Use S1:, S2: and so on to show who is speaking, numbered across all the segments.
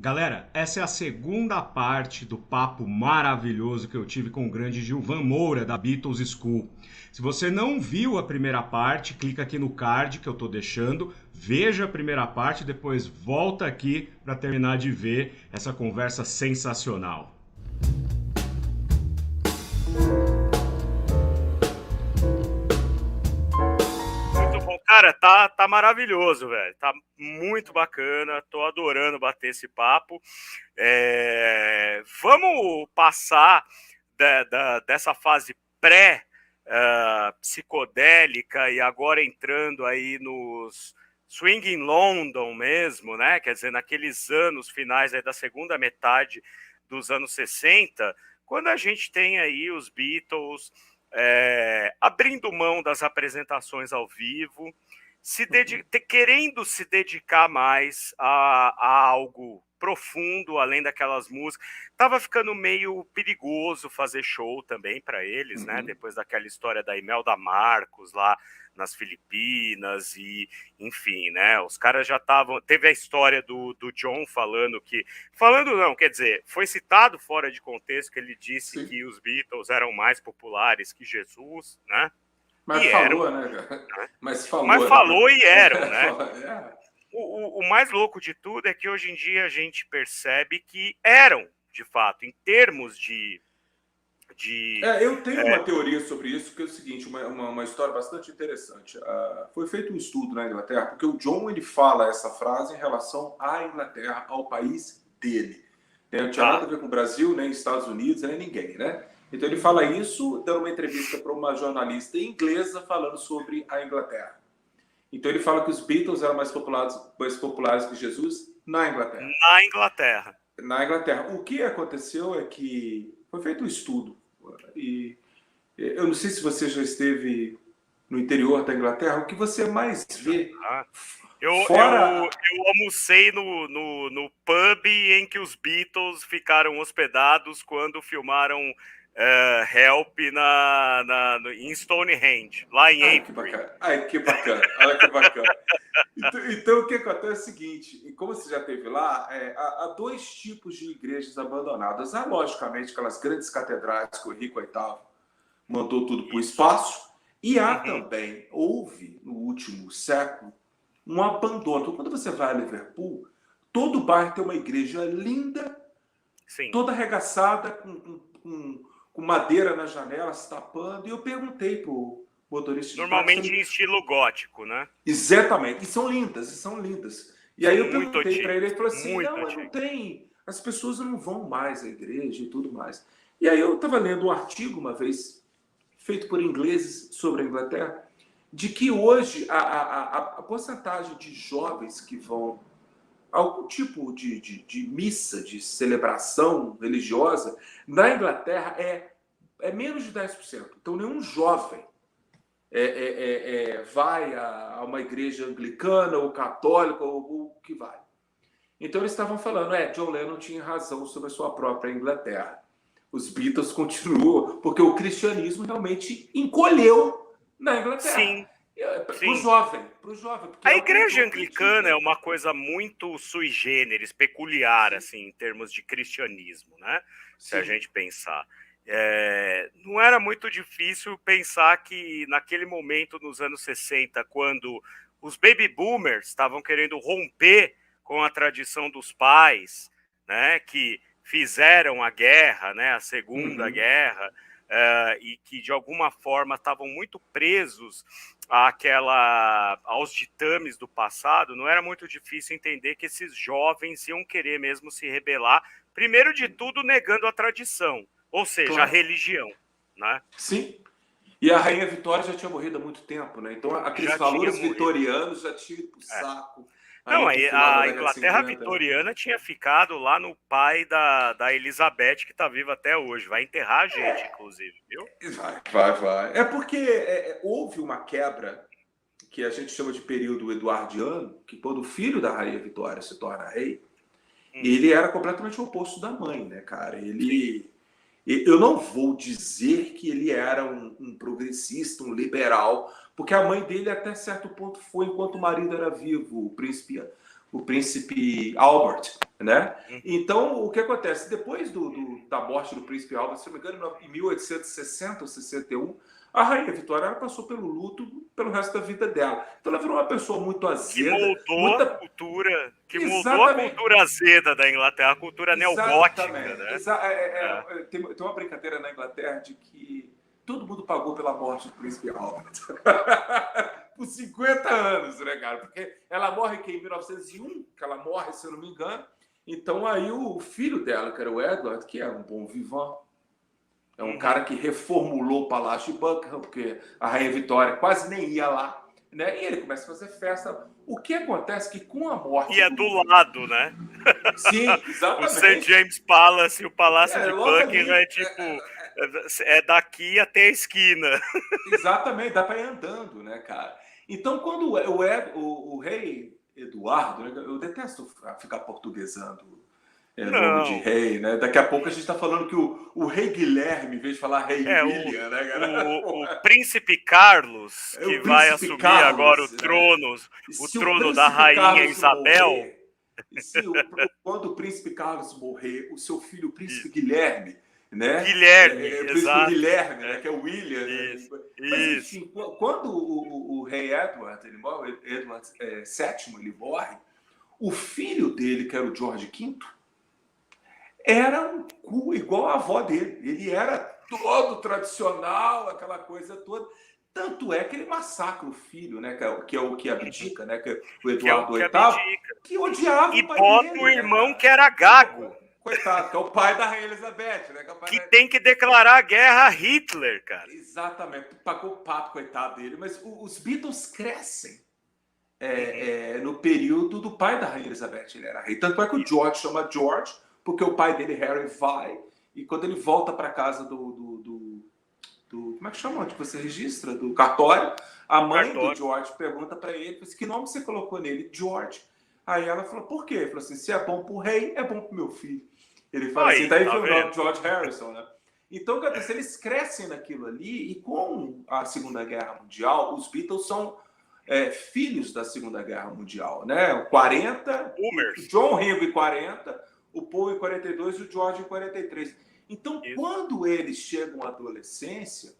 S1: Galera, essa é a segunda parte do papo maravilhoso que eu tive com o grande Gilvan Moura, da Beatles School. Se você não viu a primeira parte, clica aqui no card que eu tô deixando, veja a primeira parte, depois volta aqui para terminar de ver essa conversa sensacional.
S2: Muito bom. Cara, tá maravilhoso, velho. Tá muito bacana. Tô adorando bater esse papo. Vamos passar dessa fase pré-psicodélica e agora entrando aí nos Swing in London mesmo, né? Quer dizer, naqueles anos finais aí da segunda metade dos anos 60, quando a gente tem aí os Beatles abrindo mão das apresentações ao vivo, querendo se dedicar mais a algo profundo, além daquelas músicas. Tava ficando meio perigoso fazer show também para eles, né? Depois daquela história da Imelda Marcos lá nas Filipinas e, enfim, né? Os caras já estavam... Teve a história do John falando que... Falando não, quer dizer, foi citado fora de contexto que ele disse
S3: Sim.
S2: que os Beatles eram mais populares que Jesus, né?
S3: Mas
S2: E eram,
S3: falou, né, cara?
S2: né?
S3: Mas falou,
S2: Mas falou
S3: né?
S2: e eram, né?
S3: É.
S2: O mais louco de tudo é que hoje em dia a gente percebe que eram, de fato, em termos
S3: Eu tenho uma teoria sobre isso, que é o seguinte, uma história bastante interessante. Foi feito um estudo na Inglaterra, porque o John ele fala essa frase em relação à Inglaterra, ao país dele. Não tinha nada a ver com o Brasil, nem Estados Unidos, nem ninguém, né? Então ele fala isso dando uma entrevista para uma jornalista inglesa falando sobre a Inglaterra. Então ele fala que os Beatles eram mais populares que Jesus na Inglaterra.
S2: Na Inglaterra.
S3: Na Inglaterra. O que aconteceu é que foi feito um estudo. E eu não sei se você já esteve no interior da Inglaterra. O que você mais vê
S2: eu almocei no pub em que os Beatles ficaram hospedados quando filmaram Help em Stonehenge, lá em Avebury.
S3: Ai, que bacana. Olha que bacana. Então, o que acontece é o seguinte, e como você já esteve lá, há dois tipos de igrejas abandonadas. Há, logicamente, aquelas grandes catedrais que o Henrique VIII mandou tudo para o espaço, e há também, houve, no último século, um abandono. Então, quando você vai a Liverpool, todo bairro tem uma igreja linda,
S2: Sim.
S3: toda arregaçada, com madeira nas janelas, tapando, e eu perguntei para o motorista de
S2: normalmente em estilo gótico, né?
S3: Exatamente. E são lindas. E aí eu perguntei para ele, ele falou assim, não tem, as pessoas não vão mais à igreja e tudo mais. E aí eu estava lendo um artigo uma vez, feito por ingleses sobre a Inglaterra, de que hoje a porcentagem de jovens que vão a algum tipo de missa, de celebração religiosa, na Inglaterra é menos de 10%. Então nenhum jovem vai a uma igreja anglicana ou católica ou o que vai. Então eles estavam falando, John Lennon tinha razão sobre a sua própria Inglaterra. Os Beatles continuam, porque o cristianismo realmente encolheu na Inglaterra.
S2: Sim.
S3: Para o jovem.
S2: A igreja anglicana é uma coisa muito sui generis, peculiar, assim, em termos de cristianismo, né? Se a gente pensar. Não era muito difícil pensar que naquele momento, nos anos 60, quando os baby boomers estavam querendo romper com a tradição dos pais, né, que fizeram a guerra, né, a Segunda Guerra, e que de alguma forma estavam muito presos aos ditames do passado, não era muito difícil entender que esses jovens iam querer mesmo se rebelar, primeiro de tudo negando a tradição, ou seja, a religião, né?
S3: Sim. E a Rainha Vitória já tinha morrido há muito tempo, né? Então aqueles valores vitorianos já tinham ido pro saco.
S2: Não, a Inglaterra vitoriana tinha ficado lá no pai da Elizabeth, que está viva até hoje. Vai enterrar a gente, inclusive, viu?
S3: Vai. É porque houve uma quebra que a gente chama de período eduardiano, que quando o filho da Rainha Vitória se torna rei, ele era completamente o oposto da mãe, né, cara? Eu não vou dizer que ele era um progressista, um liberal, porque a mãe dele até certo ponto foi enquanto o marido era vivo, o príncipe o príncipe Albert, né? Então, o que acontece? Depois da morte do príncipe Albert, se não me engano, em 1860 ou 61, a Rainha Vitória ela passou pelo luto pelo resto da vida dela. Então, ela virou uma pessoa muito azeda.
S2: Que moldou a cultura, mudou a cultura azeda da Inglaterra, a cultura neogótica, né?
S3: Tem uma brincadeira na Inglaterra de que todo mundo pagou pela morte do príncipe Albert. Por 50 anos, né, cara? Porque ela morre aqui em 1901, que ela morre, se eu não me engano. Então, aí o filho dela, que era o Edward, que é um bom vivant, é um cara que reformulou o Palácio de Buckingham, porque a Rainha Vitória quase nem ia lá, né? E ele começa a fazer festa. O que acontece é que com a morte...
S2: E é do lado, né?
S3: Sim, exatamente.
S2: O St. James Palace e o Palácio de Buckingham
S3: ali,
S2: é tipo... É daqui até a esquina.
S3: Exatamente, dá para ir andando, né, cara? Então, quando o rei Eduardo, né, eu detesto ficar portuguesando nome de rei, né? Daqui a pouco a gente está falando que o rei Guilherme, em vez de falar rei William, né, cara?
S2: O príncipe Carlos, que vai assumir Carlos, agora o trono da rainha Carlos Isabel.
S3: Morrer, quando o príncipe Carlos morrer, o seu filho, o príncipe Guilherme, né?
S2: Exato.
S3: Guilherme, né? Que é o William. Isso, né? Mas, enfim, quando o rei Edward, ele morre, Edward VII, ele morre, o filho dele, que era o George V, era um cu igual a avó dele. Ele era todo tradicional, aquela coisa toda. Tanto é que ele massacra o filho, né? Que é o que abdica, né? Que é o Eduardo VIII, que odiava
S2: o pai dele. E bota o irmão que era gago.
S3: Coitado, que é o pai da Rainha Elizabeth, né?
S2: Que tem que declarar a guerra a Hitler, cara.
S3: Exatamente, pagou o pato, coitado dele. Mas os Beatles crescem no período do pai da Rainha Elizabeth. Ele era rei. Tanto é que o George chama George, porque o pai dele, Harry, vai. E quando ele volta para casa do como é que chama? Onde você registra? Do cartório. A mãe do George pergunta para ele, que nome você colocou nele? George. Aí ela falou, por quê? Ele falou assim, se é bom pro rei, é bom pro meu filho. Ele fala assim, daí foi o nome George Harrison, né? Então, o que acontece? Eles crescem naquilo ali, e com a Segunda Guerra Mundial, os Beatles são filhos da Segunda Guerra Mundial, né? O 40, o John Ringo em 40, o Paul em 42 e o George em 43. Então, quando eles chegam à adolescência,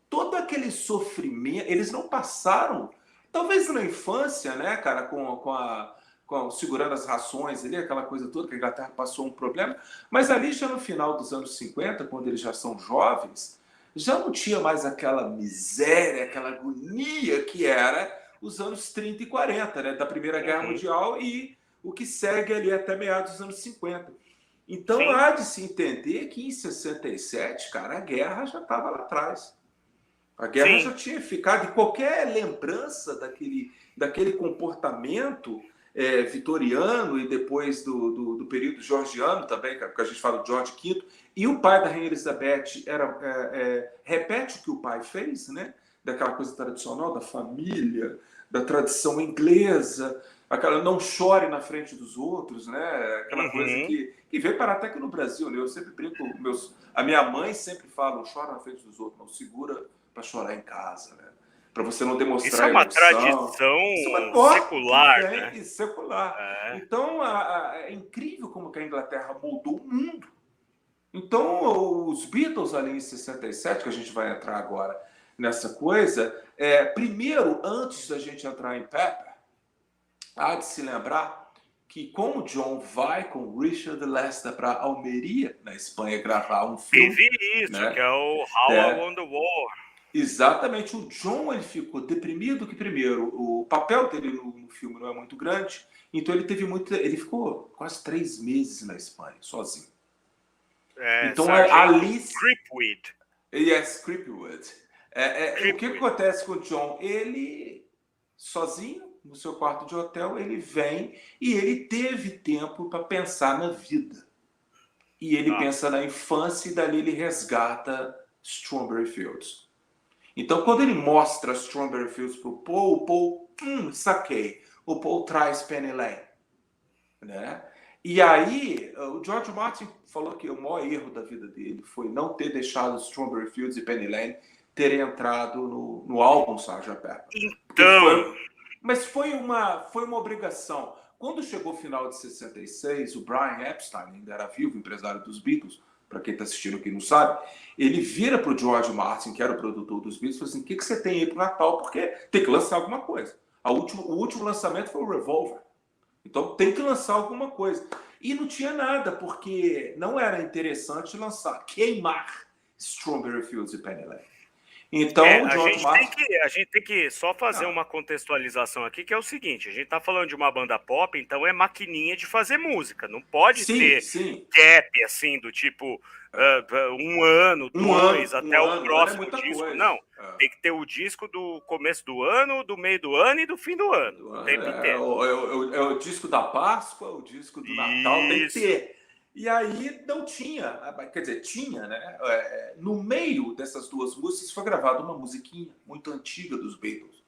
S3: todo aquele sofrimento, eles não passaram, talvez na infância, né, cara, segurando as rações ali, aquela coisa toda, que a Inglaterra passou um problema, mas ali já no final dos anos 50, quando eles já são jovens, já não tinha mais aquela miséria, aquela agonia que era os anos 30 e 40, né, da Primeira Guerra Mundial e o que segue ali até meados dos anos 50. Então, há de se entender que em 67, cara, a guerra já estava lá atrás. A guerra já tinha ficado, e qualquer lembrança daquele comportamento vitoriano e depois do período georgiano também, porque a gente fala de George V, e o pai da Rainha Elizabeth repete o que o pai fez, né? Daquela coisa tradicional da família, da tradição inglesa, aquela não chore na frente dos outros, né? Aquela coisa que veio parar até aqui no Brasil, né? Eu sempre brinco, a minha mãe sempre fala, não chora na frente dos outros, não segura para chorar em casa, né? Para você não demonstrar
S2: isso é uma
S3: emoção.
S2: tradição secular, né?
S3: Secular. Então, é incrível como que a Inglaterra moldou o mundo. Então, os Beatles ali em 67, que a gente vai entrar agora nessa coisa, primeiro, antes da gente entrar em Pepper, há de se lembrar que como o John vai com o Richard Lester para Almeria, na Espanha, gravar um filme...
S2: Teve isso, né? Que é o How I Won the War.
S3: Exatamente. O John ele ficou deprimido que, primeiro, o papel dele no filme não é muito grande, então ele ficou quase 3 meses na Espanha, sozinho.
S2: Então, ali...
S3: Creepwood. Creepwood. O que acontece com o John? Ele, sozinho, no seu quarto de hotel, ele vem e ele teve tempo para pensar na vida. E ele pensa na infância e dali ele resgata Strawberry Fields. Então, quando ele mostra Strawberry Fields para o Paul, saquei. O Paul traz Penny Lane. Né? E aí, o George Martin falou que o maior erro da vida dele foi não ter deixado Strawberry Fields e Penny Lane terem entrado no álbum Sgt. Pepper.
S2: Então...
S3: Mas foi uma obrigação. Quando chegou o final de 66, o Brian Epstein, ainda era vivo, empresário dos Beatles, para quem está assistindo aqui não sabe, ele vira para o George Martin, que era o produtor dos Beatles, e falou assim, o que você tem aí para o Natal? Porque tem que lançar alguma coisa. O último lançamento foi o Revolver. Então tem que lançar alguma coisa. E não tinha nada, porque não era interessante queimar Strawberry Fields e Penny Lane. Então,
S2: a gente tem que só fazer uma contextualização aqui, que é o seguinte, a gente tá falando de uma banda pop, então é maquininha de fazer música, não pode ter gap, assim, do tipo, um ano, dois, até o próximo disco, não, tem que ter o disco do começo do ano, do meio do ano e do fim do ano, o tempo inteiro.
S3: É o disco da Páscoa, o disco do Natal, tem que ter. E aí não tinha, quer dizer, tinha, né? No meio dessas duas músicas foi gravada uma musiquinha muito antiga dos Beatles,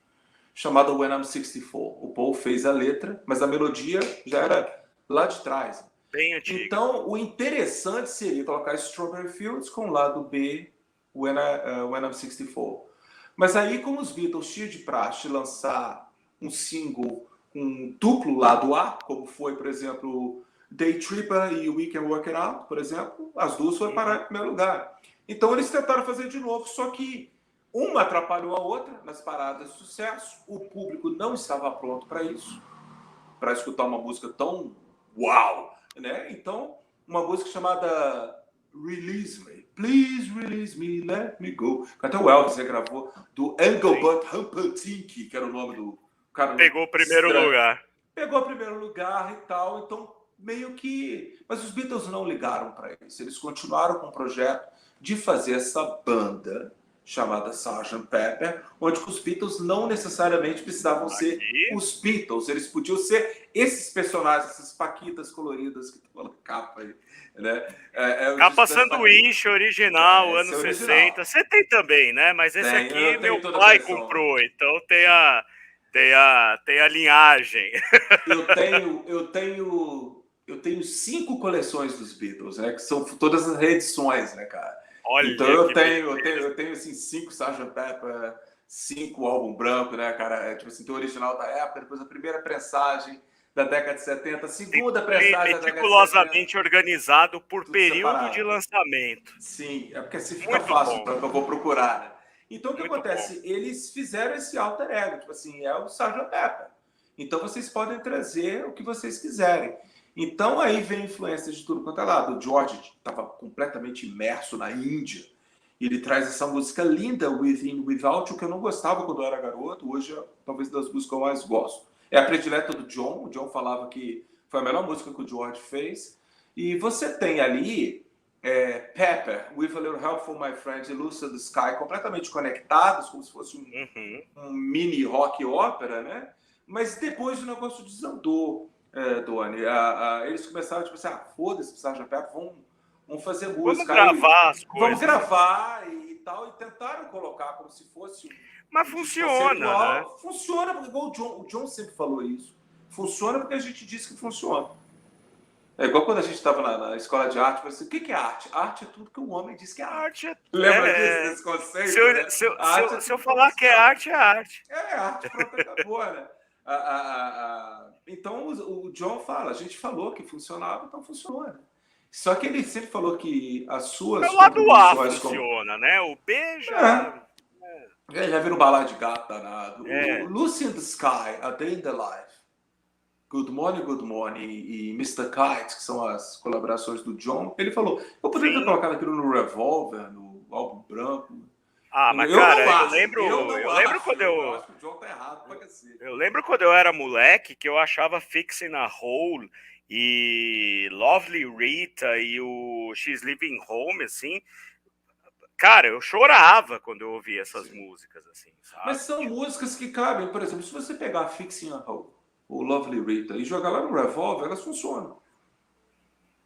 S3: chamada When I'm 64. O Paul fez a letra, mas a melodia já era lá de trás.
S2: Bem antiga.
S3: Então, o interessante seria colocar Strawberry Fields com o lado B, When I'm 64. Mas aí, como os Beatles tinham de praxe lançar um single com um duplo lado A, como foi, por exemplo, Day Tripper e We Can Work It Out, por exemplo, as duas foram parar em primeiro lugar. Então eles tentaram fazer de novo, só que uma atrapalhou a outra nas paradas de sucesso, o público não estava pronto para isso, para escutar uma música tão uau, né? Então, uma música chamada Release Me, Please Release Me, Let Me Go, que até o Elvis gravou, do Engelbert Humperdinck, que era o nome do cara.
S2: Pegou o primeiro lugar.
S3: Pegou o primeiro lugar e tal, então meio que... Mas os Beatles não ligaram para isso. Eles continuaram com o projeto de fazer essa banda chamada Sgt. Pepper, onde os Beatles não necessariamente precisavam ser os Beatles. Eles podiam ser esses personagens, essas paquitas coloridas que estão na capa aí. Né?
S2: Capa sanduíche original, anos 60. Você tem também, né? Mas esse aqui meu pai comprou, então tem a linhagem.
S3: Eu tenho 5 coleções dos Beatles, né? Que são todas as reedições, né, cara?
S2: Olha,
S3: então eu tenho assim, 5 Sgt. Pepper, 5 álbum branco, né, cara? Tipo assim, tem o original da época, depois a primeira prensagem da década de 70, a segunda prensagem da década de 70.
S2: Meticulosamente organizado por período separado de lançamento.
S3: Sim, é porque assim fica fácil para eu vou procurar, né? Então o que acontece? Eles fizeram esse alter ego, tipo assim, é o Sgt. Pepper. Então vocês podem trazer o que vocês quiserem. Então aí vem influência de tudo quanto é lado. O George estava completamente imerso na Índia. Ele traz essa música linda, Within Without, que eu não gostava quando eu era garoto. Hoje é talvez das músicas que eu mais gosto. É a predileta do John. O John falava que foi a melhor música que o George fez. E você tem ali Pepper, With a Little Help from My Friends e Lucy the Sky completamente conectados, como se fosse um mini rock ópera, né? Mas depois o negócio desandou. Doni, eles começaram tipo assim, foda-se, Sgt. Pepper, vamos fazer música.
S2: Vamos gravar as coisas.
S3: Vamos gravar e tal, e tentaram colocar como se fosse...
S2: Mas funciona, né?
S3: Funciona, porque igual o John sempre falou isso. Funciona porque a gente disse que funciona. É igual quando a gente estava na escola de arte, assim, o que é arte? Arte é tudo que o homem diz que é arte. Lembra desse conceito?
S2: Se eu falar que é arte, é arte.
S3: É arte, pronto, acabou, né? Então o John fala, a gente falou que funcionava, então funciona. Só que ele sempre falou que as suas...
S2: O lado A funciona, né? O B já...
S3: já vira um balada de gato danado. Lucy in the Sky, A Day in the Life, Good Morning e Mr. Kite, que são as colaborações do John, ele falou, eu poderia ter colocado aquilo no Revolver, no álbum branco.
S2: Mas cara, eu lembro quando
S3: eu acho que o John tá errado, pode ser.
S2: Eu lembro quando eu era moleque que eu achava Fixing a Hole e Lovely Rita e o She's Living Home, assim, cara, eu chorava quando eu ouvia essas músicas, assim, sabe?
S3: Mas são músicas que cabem, por exemplo, se você pegar Fixing a Hole, o Lovely Rita, e jogar lá no Revolver, elas funcionam.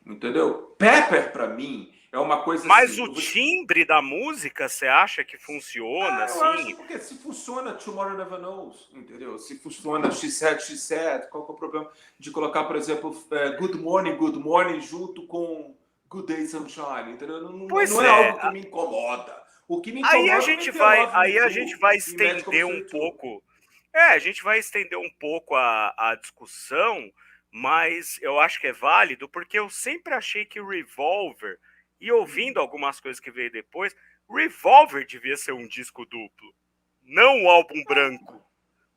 S3: Entendeu? Pepper, pra mim, é uma coisa
S2: mas
S3: assim...
S2: Mas o timbre da música, você acha que funciona, assim?
S3: Eu acho porque se funciona Tomorrow Never Knows, entendeu? Se funciona She Said, qual que é o problema de colocar, por exemplo, Good Morning junto com Good Day Sunshine, entendeu? Não é algo que me incomoda. O que me incomoda
S2: aí a gente vai estender um pouco... a gente vai estender um pouco a discussão mas eu acho que é válido porque eu sempre achei que o Revolver, e ouvindo algumas coisas que veio depois, Revolver devia ser um disco duplo, não um álbum branco.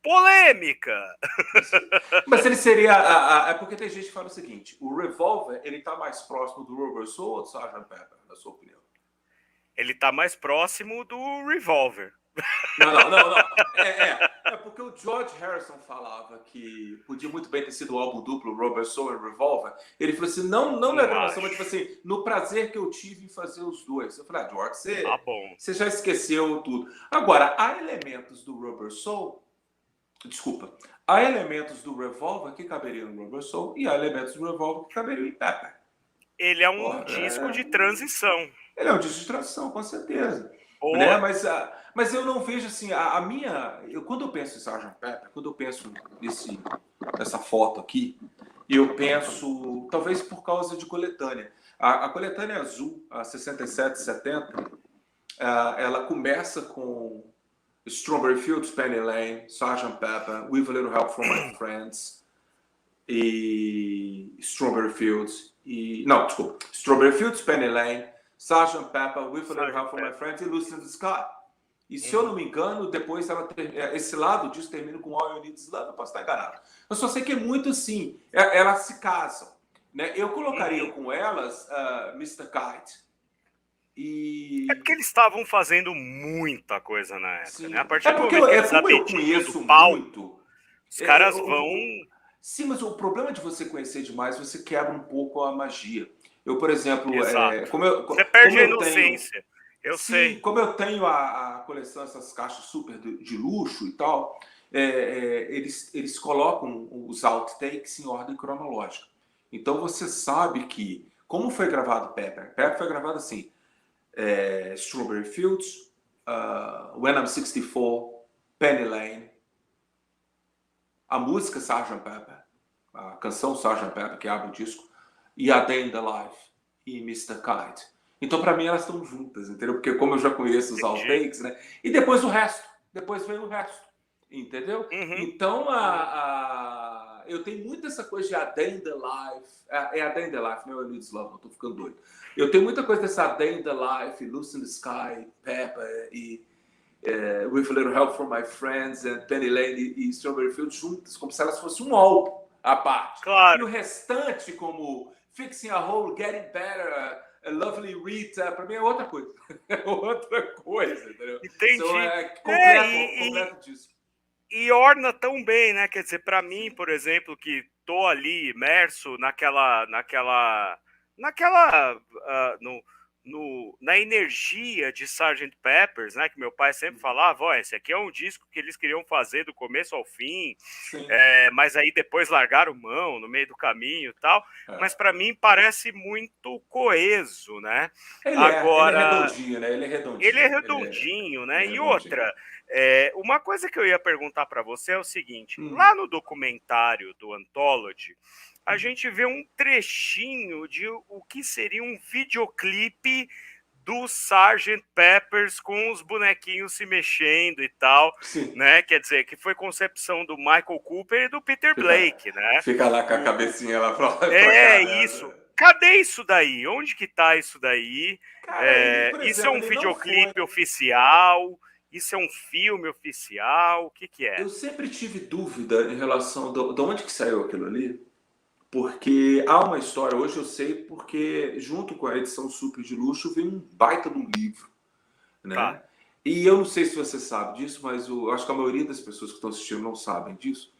S2: Polêmica!
S3: Mas ele seria... é porque tem gente que fala o seguinte, o Revolver, ele tá mais próximo do Rubber Soul ou do Sgt. Pepper, na sua opinião?
S2: Ele tá mais próximo do Revolver.
S3: Não. É porque o George Harrison falava que podia muito bem ter sido o álbum duplo Rubber Soul e Revolver. Ele falou assim, não na gravação, mas tipo assim, no prazer que eu tive em fazer os dois. Eu falei, George, você já esqueceu tudo. Agora, há elementos do Rubber Soul, há elementos do Revolver que caberiam no Rubber Soul e há elementos do Revolver que caberiam em Pepper.
S2: Ele é um disco de transição.
S3: Ele é um disco de transição, com certeza. Né? Mas eu não vejo assim, quando eu penso em Sgt. Pepper, quando eu penso nessa foto aqui, eu penso, talvez por causa de coletânea. A coletânea azul, a 67, 70, ela começa com Strawberry Fields, Penny Lane, Sgt. Pepper, With a Little Help from My Friends, e Strawberry Fields, Strawberry Fields, Penny Lane, Sgt. Pepper, With a Little Help from My Friends e Lucy in the Sky. E se eu não me engano, depois esse lado disso termina com All You Need Is Love, eu posso estar enganado. Eu só sei que é muito assim, elas se casam. Né? Eu colocaria com elas Mr. Kite.
S2: É porque eles estavam fazendo muita coisa na época.
S3: Sim.
S2: Né? A partir do
S3: momento que eles apertam do palco,
S2: os caras vão...
S3: Sim, mas o problema de você conhecer demais, você quebra um pouco a magia. Eu, por exemplo,
S2: você perde a inocência. Eu sei.
S3: Como eu tenho a coleção, essas caixas super de luxo e tal, eles colocam os outtakes em ordem cronológica. Então você sabe que, como foi gravado Pepper foi gravado assim, Strawberry Fields, When I'm 64, Penny Lane, a música Sgt. Pepper, a canção Sgt. Pepper, que abre o disco, e A Day in the Life, e Mr. Kite. Então, para mim, elas estão juntas, entendeu? Porque como eu já conheço os outtakes, né? E depois o resto. Depois vem o resto, entendeu? Então, eu tenho muito essa coisa de A Day in the Life. É A Day in the Life, não é Need Love, não tô ficando doido. Eu tenho muita coisa dessa A Day in the Life, Lucy in the Sky, Pepper e With a Little Help from My Friends, Penny Lane e Strawberry Fields juntas, como se elas fossem um álbum à parte.
S2: Claro.
S3: E o restante, como Fixing a Hole, Getting Better, A Lovely Rita, para mim é outra coisa. É outra coisa, entendeu?
S2: Entendi.
S3: Então completo disso.
S2: E orna tão bem, né? Quer dizer, para mim, por exemplo, que tô ali imerso na energia de Sgt. Peppers, né? Que meu pai sempre falava, esse aqui é um disco que eles queriam fazer do começo ao fim, mas aí depois largaram mão no meio do caminho e tal. Mas para mim parece muito coeso, né?
S3: Ele é redondinho, né?
S2: Ele é redondinho, né? E outra, uma coisa que eu ia perguntar para você é o seguinte: lá no documentário do Anthology, a gente vê um trechinho de o que seria um videoclipe do Sgt. Peppers com os bonequinhos se mexendo e tal, né? Quer dizer, que foi concepção do Michael Cooper e do Peter Blake, né?
S3: Fica lá com a cabecinha lá pra
S2: isso. Cadê isso daí? Onde que tá isso daí? Cara, isso é um videoclipe oficial? Isso é um filme oficial? O que é?
S3: Eu sempre tive dúvida em relação de onde que saiu aquilo ali. Porque há uma história, hoje eu sei, porque junto com a edição super de luxo vem um baita de um livro. Né? E eu não sei se você sabe disso, mas eu acho que a maioria das pessoas que estão assistindo não sabem disso.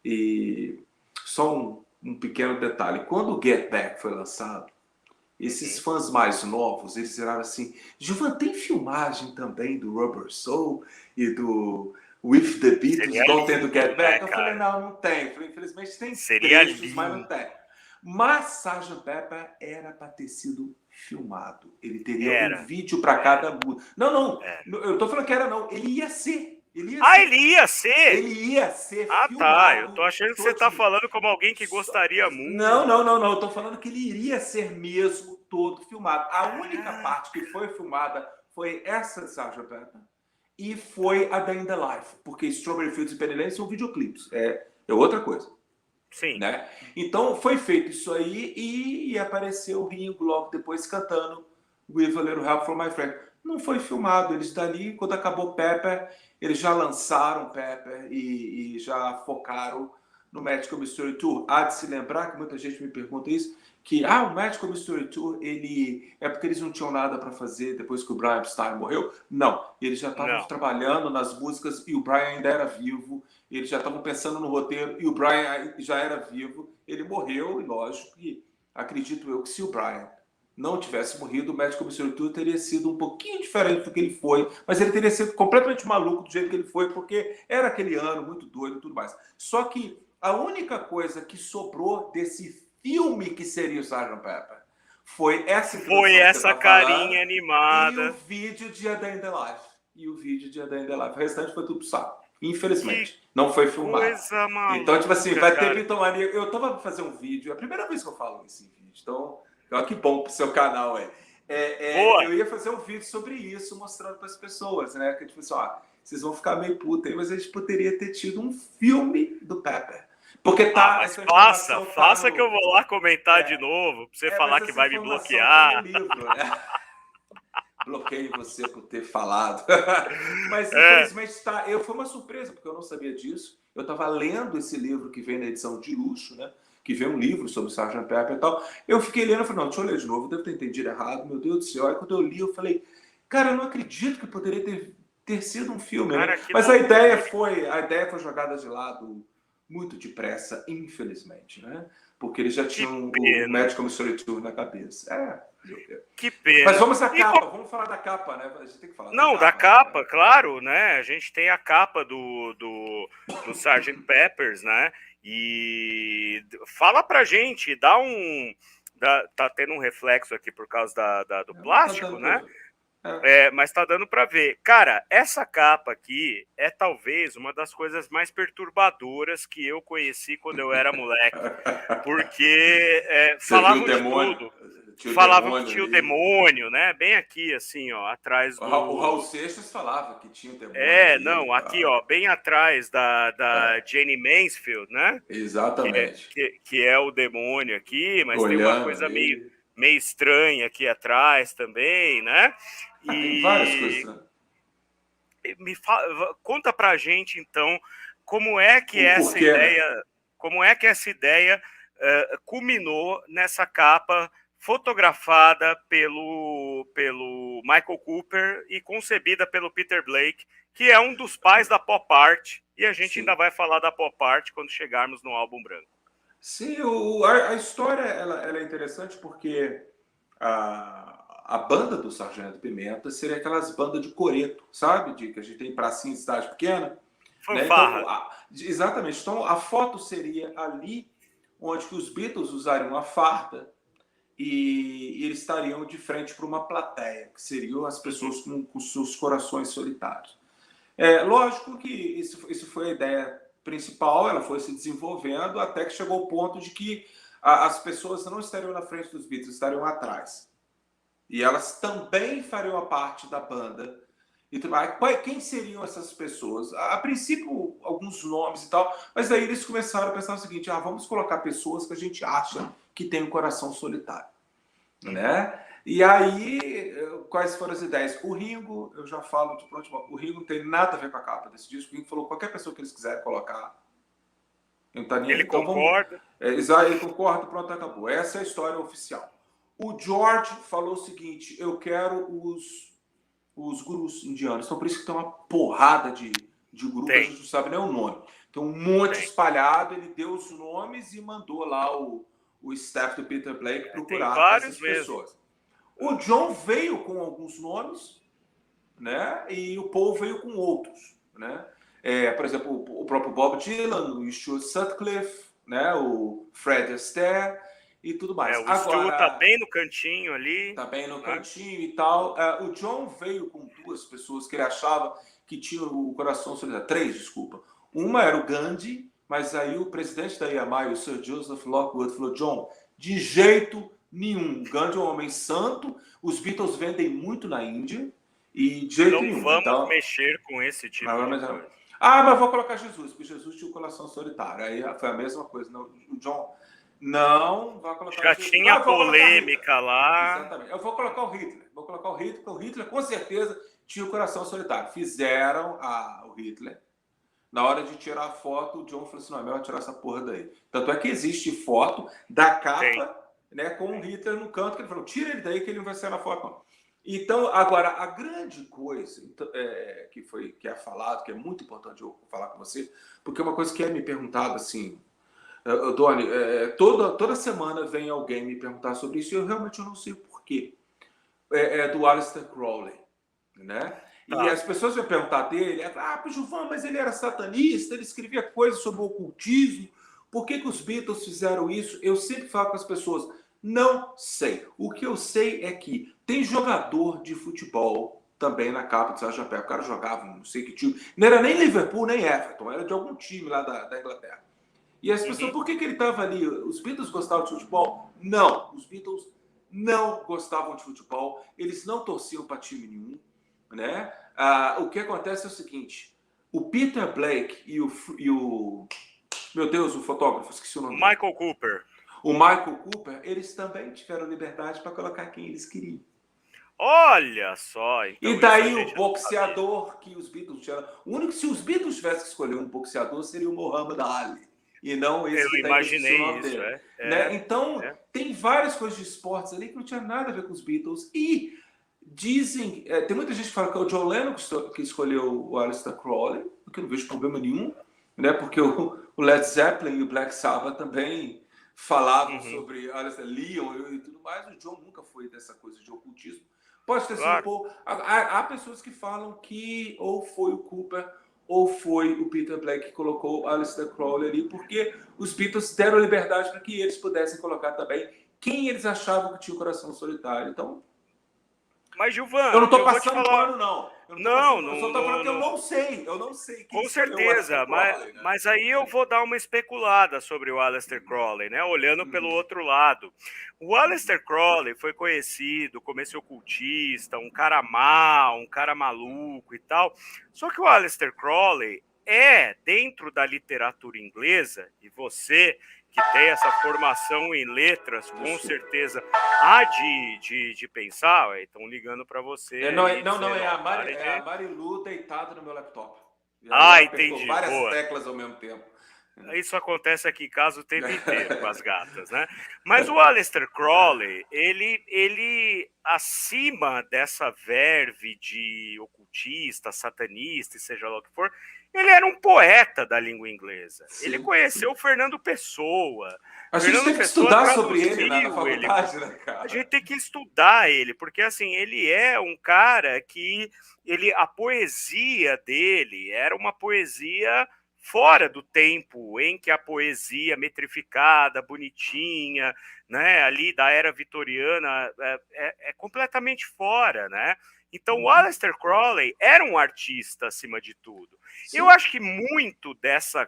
S3: E só um pequeno detalhe. Quando o Get Back foi lançado, esses fãs mais novos, eles viraram assim, Gilvan, tem filmagem também do Rubber Soul e do... With the Beatles, igual tem do Get Back? Eu falei, não tem. Eu falei, infelizmente tem trechos, mas não tem. Mas Sgt. Pepper era para ter sido filmado. Ele teria um vídeo para cada música. Não. Eu tô falando que era não. Ele ia ser. Ele ia ser? Ele ia ser filmado.
S2: Tá. Eu tô achando que você tá falando como alguém que gostaria muito.
S3: Não. Eu tô falando que ele iria ser mesmo todo filmado. A única parte que foi filmada foi essa de Sgt. Pepper. E foi A Day in the Life, porque Strawberry Fields e Penny Lane são videoclipes. É outra coisa.
S2: Sim.
S3: Né? Então foi feito isso aí e apareceu o Ringo logo depois cantando With a Little Help from My Friend. Não foi filmado, eles dali, quando acabou Pepper, eles já lançaram Pepper e já focaram no Magical Mystery Tour. Há de se lembrar, que muita gente me pergunta isso, que o Magical Mystery Tour, ele é porque eles não tinham nada para fazer depois que o Brian Epstein morreu? Não, eles já estavam trabalhando nas músicas e o Brian ainda era vivo, eles já estavam pensando no roteiro e o Brian já era vivo, ele morreu, e lógico que acredito eu que se o Brian não tivesse morrido, o Magical Mystery Tour teria sido um pouquinho diferente do que ele foi, mas ele teria sido completamente maluco do jeito que ele foi, porque era aquele ano muito doido e tudo mais. Só que a única coisa que sobrou desse filme que seria o Sgt. Pepper foi essa
S2: carinha animada
S3: e o vídeo de A Day in the Life. O restante foi tudo saco. Infelizmente, não foi filmado.
S2: Coisa maluca,
S3: então, tipo assim, vai ter Beatlemania. Eu tô pra fazer um vídeo, é a primeira vez que eu falo nesse vídeo, então, olha que bom pro seu canal aí. Eu ia fazer um vídeo sobre isso, mostrando para as pessoas, né? Que tipo assim, vocês vão ficar meio puta aí, mas a gente poderia ter tido um filme do Pepper. Porque
S2: mas faça que eu vou lá comentar de novo, pra você falar que vai me bloquear.
S3: No livro, né? Bloqueio você por ter falado. Mas, infelizmente, foi uma surpresa, porque eu não sabia disso. Eu estava lendo esse livro que vem na edição de luxo, né? Que vem um livro sobre o Sgt. Pepper e tal. Eu fiquei lendo e falei, não, deixa eu ler de novo, eu devo ter entendido errado, meu Deus do céu. Aí quando eu li, eu falei, cara, eu não acredito que poderia ter sido um filme, né? Mas a ideia foi jogada de lado muito depressa, infelizmente, né? Porque eles já tinham o Magical Mystery Tour na cabeça.
S2: Que pena.
S3: Mas vamos à capa, vamos falar da capa, né? A gente tem que falar
S2: da capa, né? Claro, né? A gente tem a capa do Sgt. Peppers, né? E fala pra gente, tá tendo um reflexo aqui por causa do plástico, né? Mas tá dando para ver. Cara, essa capa aqui é talvez uma das coisas mais perturbadoras que eu conheci quando eu era moleque. Porque falavam de tudo. Falavam que tinha o demônio, né? Bem aqui, assim, ó, atrás do...
S3: O Raul Seixas falava que tinha o demônio.
S2: Aqui, ó, bem atrás da Jane Mansfield, né?
S3: Exatamente.
S2: Que é o demônio aqui, mas tem uma coisa meio estranha aqui atrás também, né?
S3: Tem várias coisas.
S2: Conta pra gente, então, como é que essa ideia culminou nessa capa fotografada pelo Michael Cooper e concebida pelo Peter Blake, que é um dos pais da pop art, e a gente ainda vai falar da pop art quando chegarmos no álbum branco.
S3: Sim, a história ela é interessante porque a banda do Sargento Pimenta seria aquelas bandas de coreto, sabe? Que a gente tem pracinha em cidade pequena.
S2: Fanfarra.
S3: Né? Então, exatamente. Então, a foto seria ali onde que os Beatles usariam a farda e eles estariam de frente para uma plateia, que seriam as pessoas com seus corações solitários. Lógico que isso foi a ideia principal, ela foi se desenvolvendo até que chegou ao ponto de que as pessoas não estariam na frente dos Beatles, estariam atrás. E elas também fariam a parte da banda. Quem seriam essas pessoas? A princípio, alguns nomes e tal, mas aí eles começaram a pensar o seguinte, vamos colocar pessoas que a gente acha que tem um coração solitário. Né? E aí, quais foram as ideias? O Ringo, eu já falo de pronto, o Ringo não tem nada a ver com a capa desse disco. O Ringo falou, qualquer pessoa que eles quiserem colocar,
S2: ele concorda.
S3: Ele concorda, pronto, acabou. Essa é a história oficial. O George falou o seguinte, eu quero os gurus indianos. Então, por isso que tem uma porrada de guru, que a gente não sabe nem o nome. Tem um monte espalhado, ele deu os nomes e mandou lá o staff do Peter Blake procurar essas pessoas. O John veio com alguns nomes, né? E o Paul veio com outros, né? Por exemplo, o próprio Bob Dylan, o Stuart Sutcliffe, né? O Fred Astaire e tudo mais.
S2: O Stuart tá bem no cantinho ali.
S3: Tá bem no cantinho e tal. O John veio com duas pessoas que ele achava que tinham o coração solidário. 3, desculpa. Uma era o Gandhi, mas aí o presidente da EMI, o Sir Joseph Lockwood, falou, John, de jeito nenhum. O Gandhi é um homem santo, os Beatles vendem muito na Índia, e de jeito nenhum.
S2: Não vamos mexer com esse tipo de coisa.
S3: Ah, mas vou colocar Jesus, porque Jesus tinha o coração solitário. Aí foi a mesma coisa. Não, o John não vai colocar
S2: Já
S3: Jesus.
S2: tinha
S3: Não, vou colocar
S2: polêmica lá.
S3: Exatamente. Eu vou colocar o Hitler. Vou colocar o Hitler, porque o Hitler com certeza tinha o coração solitário. Fizeram o Hitler. Na hora de tirar a foto, o John falou assim: não, é melhor tirar essa porra daí. Tanto é que existe foto da capa, né, com o Hitler no canto, que ele falou: tira ele daí que ele não vai sair na foto, não. Então, agora, a grande coisa que é falado, que é muito importante eu falar com você, porque é uma coisa que é me perguntado assim, Doni, toda semana vem alguém me perguntar sobre isso e eu realmente não sei o porquê. É do Aleister Crowley, né? E as pessoas vão perguntar dele, Gilvan, mas ele era satanista, ele escrevia coisas sobre o ocultismo, por que os Beatles fizeram isso? Eu sempre falo com as pessoas, não sei. O que eu sei é que tem jogador de futebol também na capa do Sgt. Pepper. O cara jogava, não sei que time, não era nem Liverpool, nem Everton, era de algum time lá da Inglaterra. E as pessoas, por que ele estava ali? Os Beatles gostavam de futebol? Não, os Beatles não gostavam de futebol, eles não torciam para time nenhum, né? O que acontece é o seguinte: o Peter Blake e o meu Deus, o fotógrafo, esqueci o nome.
S2: Michael Cooper.
S3: O Michael Cooper, eles também tiveram liberdade para colocar quem eles queriam.
S2: Olha só. Então
S3: e daí o boxeador que os Beatles tinham. O único, se os Beatles tivessem que escolher um boxeador, seria o Muhammad Ali. E não esse que está
S2: imaginei isso,
S3: né? Então, tem várias coisas de esportes ali que não tinha nada a ver com os Beatles. E dizem... tem muita gente que fala que é o John Lennon que escolheu o Aleister Crowley, porque eu não vejo problema nenhum, né? Porque o Led Zeppelin e o Black Sabbath também falavam sobre Aleister Leon e tudo mais. O John nunca foi dessa coisa de ocultismo. Pode ter sido... Há pessoas que falam que ou foi o Cooper ou foi o Peter Blake que colocou o Aleister Crowley ali, porque os Beatles deram liberdade para que eles pudessem colocar também quem eles achavam que tinha o coração solitário. Então,
S2: mas Gilvan,
S3: eu não estou passando pano, não.
S2: Eu
S3: só estou falando que eu não sei.
S2: Com certeza, mas aí eu vou dar uma especulada sobre o Aleister Crowley, né? Olhando pelo outro lado. O Aleister Crowley foi conhecido como esse ocultista, um cara mau, um cara maluco e tal. Só que o Aleister Crowley dentro da literatura inglesa, e você que tem essa formação em letras, com certeza há de pensar, estão ligando para você.
S3: É a Marilu deitada no meu laptop.
S2: Entendi.
S3: Várias teclas ao mesmo tempo.
S2: Isso acontece aqui caso o tempo inteiro com as gatas, né? Mas o Aleister Crowley, ele acima dessa verve de ocultista, satanista, e seja lá o que for, ele era um poeta da língua inglesa. Sim, ele conheceu o Fernando Pessoa.
S3: A gente tem que estudar sobre ele na faculdade, né, cara?
S2: A gente tem que estudar ele, porque assim, ele é um cara que a poesia dele era uma poesia fora do tempo em que a poesia metrificada, bonitinha, né, ali da era vitoriana, é completamente fora, né? Então, o Aleister Crowley era um artista acima de tudo. Sim. Eu acho que muito dessa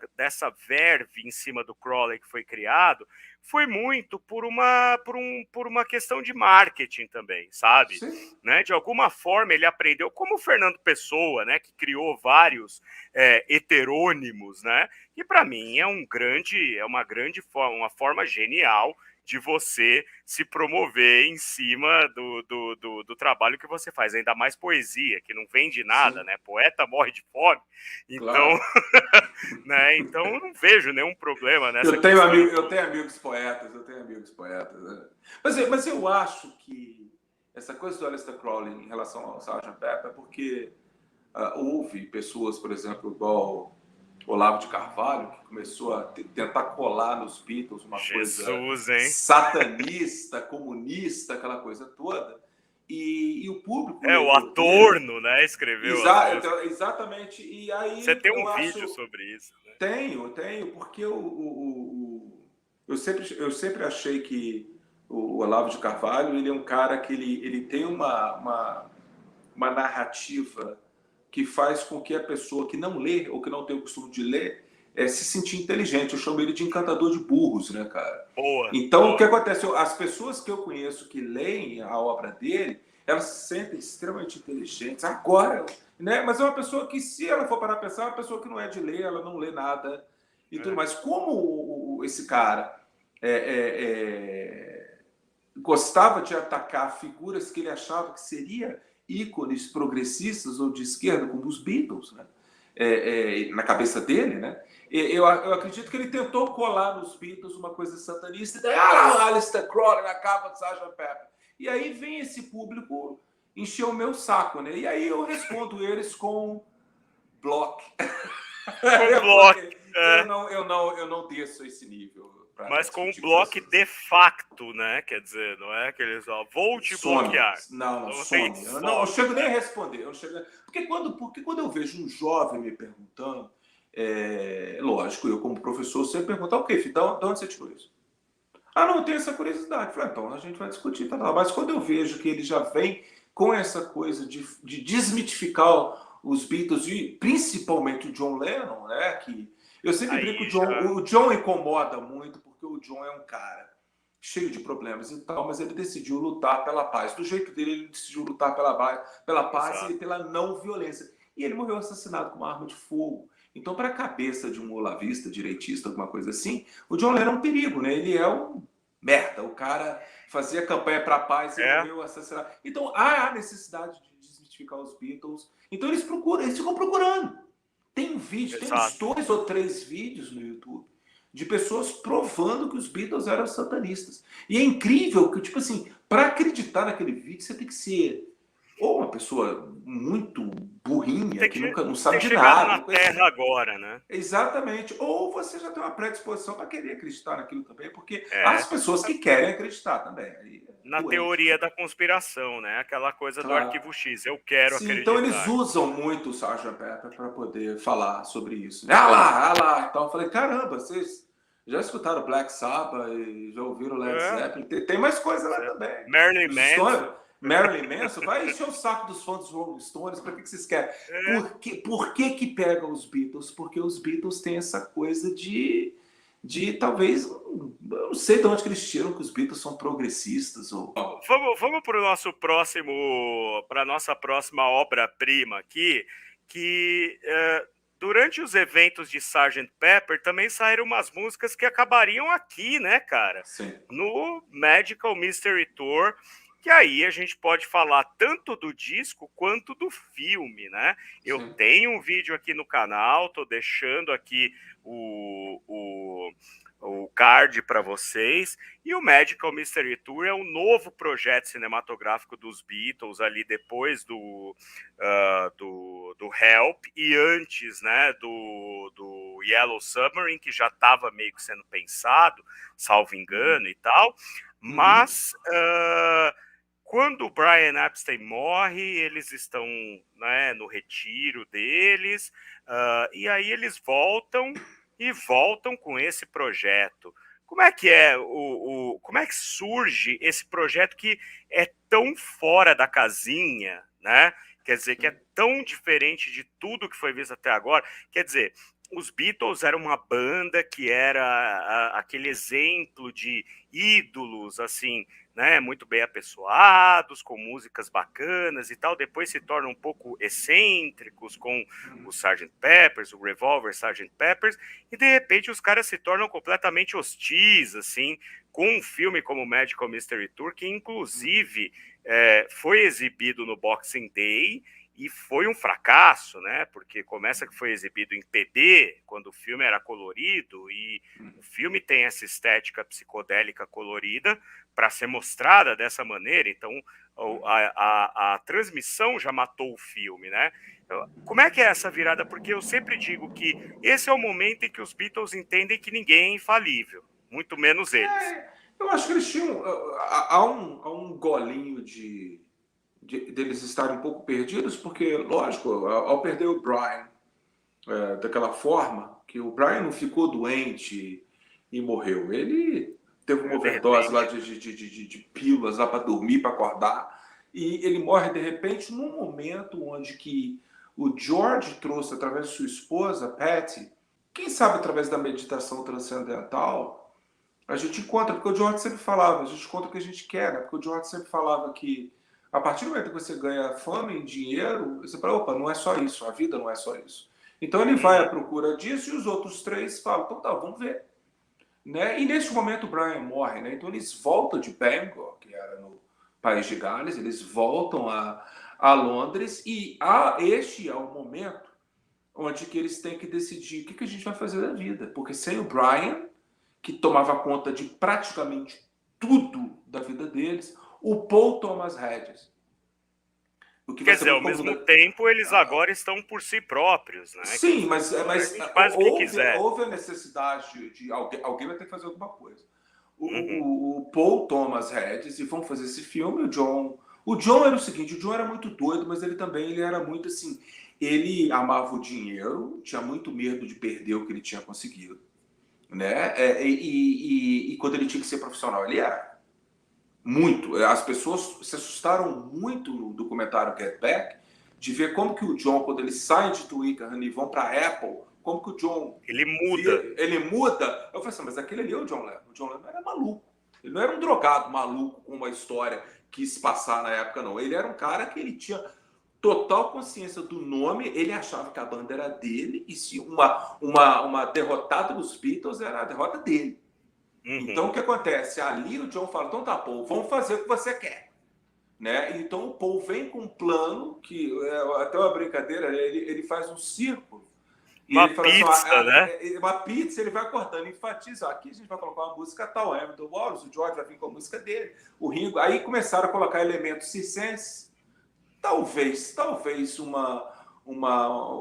S2: verve em cima do Crowley que foi criado foi muito por uma questão de marketing também, sabe? Né? De alguma forma ele aprendeu, como o Fernando Pessoa, né, que criou vários heterônimos, né? E para mim é uma forma genial de você se promover em cima do trabalho que você faz, ainda mais poesia, que não vende nada, né? Poeta morre de fome, então, claro. Né? Então eu não vejo nenhum problema nessa
S3: eu tenho amigos poetas, né? Mas eu acho que essa coisa do Aleister Crowley em relação ao Sgt. Pepper é porque houve pessoas, por exemplo, igual Olavo de Carvalho, que começou a tentar colar nos Beatles uma coisa satanista, comunista, aquela coisa toda. E o público...
S2: o Adorno, né? Escreveu.
S3: Exatamente. E aí,
S2: você tem um vídeo sobre isso. Né?
S3: Tenho, porque eu sempre achei que o Olavo de Carvalho ele é um cara que ele tem uma narrativa que faz com que a pessoa que não lê ou que não tem o costume de ler, se sentir inteligente. Eu chamo ele de encantador de burros, né, cara?
S2: Boa.
S3: Então,
S2: boa.
S3: O que acontece? As pessoas que eu conheço que leem a obra dele, elas se sentem extremamente inteligentes. Agora, né? Mas é uma pessoa que, se ela for parar a pensar, é uma pessoa que não é de ler, ela não lê nada e tudo mais. Como esse cara gostava de atacar figuras que ele achava que seriam ícones progressistas ou de esquerda, como os Beatles, né? Na cabeça dele, né? Eu acredito que ele tentou colar nos Beatles uma coisa satanista, e daí, Alistair Crowley na capa do Sgt. Pepper. E aí vem esse público encher o meu saco, né? E aí eu respondo eles com block.
S2: Com block.
S3: Eu não desço esse nível.
S2: Mas com um bloco de facto, né? Quer dizer, não é aqueles, vou te bloquear.
S3: Não some. Eu não chego nem a responder. Porque quando eu vejo um jovem me perguntando, lógico, eu como professor sempre pergunto, ok, filho, de onde você tirou isso? Não, eu tenho essa curiosidade. Falei, então a gente vai discutir. Tá? Mas quando eu vejo que ele já vem com essa coisa de desmitificar os Beatles, e principalmente o John Lennon, né? Que eu sempre brinco que o John incomoda muito, porque o John é um cara cheio de problemas e tal, mas ele decidiu lutar pela paz. Do jeito dele, ele decidiu lutar pela paz e pela não violência. E ele morreu assassinado com uma arma de fogo. Então, para a cabeça de um olavista, direitista, alguma coisa assim, o John Lennon é um perigo, né? Ele é um merda. O cara fazia campanha para a paz e morreu assassinado. Então, há a necessidade de desmistificar os Beatles. Então, eles ficam procurando. Tem vídeo, tem uns 2 ou 3 vídeos no YouTube de pessoas provando que os Beatles eram satanistas. E é incrível que, tipo assim, para acreditar naquele vídeo, você tem que ser ou uma pessoa muito burrinha, que nunca não sabe de nada.
S2: Na Terra agora, né?
S3: Exatamente. Ou você já tem uma predisposição para querer acreditar naquilo também, porque há as pessoas que querem acreditar também.
S2: Na teoria da conspiração, né? Aquela coisa do arquivo X. Eu quero acreditar.
S3: Então eles usam muito o Sgt. Pepper para poder falar sobre isso. lá. Então eu falei, caramba, vocês já escutaram Black Sabbath e já ouviram Led Zeppelin? Tem mais coisa lá também. Marilyn Manson, vai encher o saco dos fãs dos Rolling Stones, para que vocês querem? Por que pega os Beatles? Porque os Beatles têm essa coisa de talvez, eu não sei de onde que eles tiram que os Beatles são progressistas.
S2: Vamos para a nossa próxima obra-prima aqui, que durante os eventos de Sgt. Pepper também saíram umas músicas que acabariam aqui, né, cara?
S3: Sim.
S2: No Magical Mystery Tour, que aí a gente pode falar tanto do disco quanto do filme, né? Eu tenho um vídeo aqui no canal, tô deixando aqui o card para vocês, e o Magical Mystery Tour é um novo projeto cinematográfico dos Beatles ali depois do Help e antes, né, do Yellow Submarine, que já estava meio que sendo pensado, salvo engano e tal, mas quando o Brian Epstein morre, eles estão, né, no retiro deles, e aí eles voltam com esse projeto. Como é que como é que surge esse projeto que é tão fora da casinha, né? Quer dizer, que é tão diferente de tudo que foi visto até agora. Quer dizer, os Beatles eram uma banda que era aquele exemplo de ídolos, assim, né, muito bem apessoados, com músicas bacanas e tal, depois se tornam um pouco excêntricos com o Sgt. Peppers, o Revolver Sgt. Peppers, e de repente os caras se tornam completamente hostis, assim, com um filme como Magical Mystery Tour, que inclusive foi exibido no Boxing Day, e foi um fracasso, né? Porque começa que foi exibido em PD, quando o filme era colorido, e o filme tem essa estética psicodélica colorida para ser mostrada dessa maneira. Então, a transmissão já matou o filme, né? Como é que é essa virada? Porque eu sempre digo que esse é o momento em que os Beatles entendem que ninguém é infalível, muito menos eles.
S3: Eu acho que eles tinham... Há um golinho deles estarem um pouco perdidos, porque, lógico, ao perder o Brian daquela forma, que o Brian não ficou doente e morreu, ele teve uma overdose lá de pílulas lá para dormir, para acordar, e ele morre de repente num momento onde que o George trouxe, através de sua esposa, Patty, quem sabe através da meditação transcendental, a gente encontra, porque o George sempre falava, a gente encontra o que a gente quer, né? Porque o George sempre falava que a partir do momento que você ganha fama e dinheiro, você fala, opa, não é só isso, a vida não é só isso. Então ele vai à procura disso e os outros três falam, então tá, vamos ver. Né? E nesse momento o Brian morre, né? Então eles voltam de Bangor, que era no País de Gales, eles voltam a Londres e este é o momento onde que eles têm que decidir o que a gente vai fazer da vida. Porque sem o Brian, que tomava conta de praticamente tudo da vida deles, o Paul toma as rédeas.
S2: Quer dizer, ao mesmo tempo, eles agora estão por si próprios, né?
S3: Sim, mas
S2: faz o que quiser.
S3: Houve a necessidade de alguém vai ter que fazer alguma coisa. O Paul toma as rédeas e vão fazer esse filme. O John era o seguinte, o John era muito doido, mas ele era muito assim, ele amava o dinheiro, tinha muito medo de perder o que ele tinha conseguido, né? E quando ele tinha que ser profissional, ele era. Muito. As pessoas se assustaram muito no documentário Get Back de ver como que o John, quando ele sai de Twickenham e vão para a Apple, como que o John...
S2: Ele muda.
S3: Ele muda. Eu falei assim, mas aquele ali é o John Lennon. O John Lennon era maluco. Ele não era um drogado maluco com uma história que quis passar na época, não. Ele era um cara que ele tinha total consciência do nome, ele achava que a banda era dele e se uma derrotada dos Beatles era a derrota dele. Então, o que acontece? Ali o John fala, então tá, Paul, vamos fazer o que você quer. Né? Então, o Paul vem com um plano, que é até uma brincadeira, ele faz um círculo.
S2: E uma pizza, né?
S3: Uma pizza, ele vai cortando, enfatiza. Aqui a gente vai colocar uma música tal, Hamilton Wallis, o George vai vir com a música dele, o Ringo. Aí começaram a colocar elementos circenses, talvez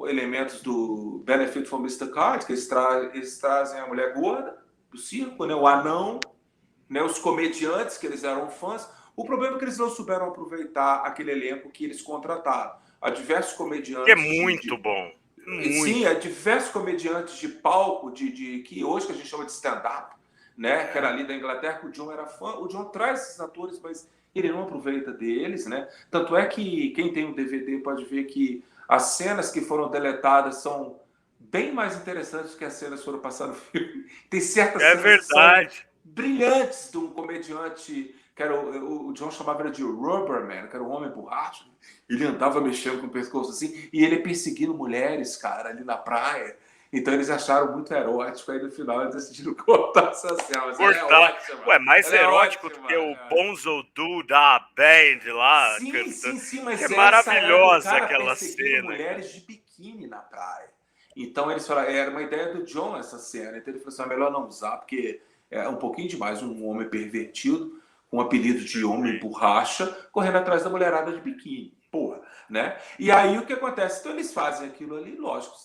S3: elementos do Benefit for Mr. Card, que eles trazem a mulher gorda, do circo, né? O anão, né? Os comediantes que eles eram fãs. O problema é que eles não souberam aproveitar aquele elenco que eles contrataram. Há diversos comediantes...
S2: Que é muito bom. Muito.
S3: Sim, há diversos comediantes de palco, que hoje que a gente chama de stand-up, né? Que era ali da Inglaterra, que o John era fã. O John traz esses atores, mas ele não aproveita deles, né? Tanto é que quem tem um DVD pode ver que as cenas que foram deletadas são bem mais interessantes que as cenas que foram passadas no filme. Tem certas cenas
S2: verdade.
S3: Brilhantes de um comediante que era o John chamava de Rubberman, que era um homem borracho. Ele andava mexendo com o pescoço assim, e ele perseguindo mulheres, cara, ali na praia. Então eles acharam muito erótico, aí no final eles decidiram cortar essa cena.
S2: Ué, mais erótico do que o Bonzo Do da Band lá.
S3: Sim, mas
S2: é maravilhosa aquela cena.
S3: Mulheres de biquíni na praia. Então eles falaram, era uma ideia do John essa cena. Então ele falou assim, é melhor não usar, porque é um pouquinho demais um homem pervertido, com o apelido de homem borracha, correndo atrás da mulherada de biquíni. Porra, né? E aí o que acontece? Então eles fazem aquilo ali, lógico,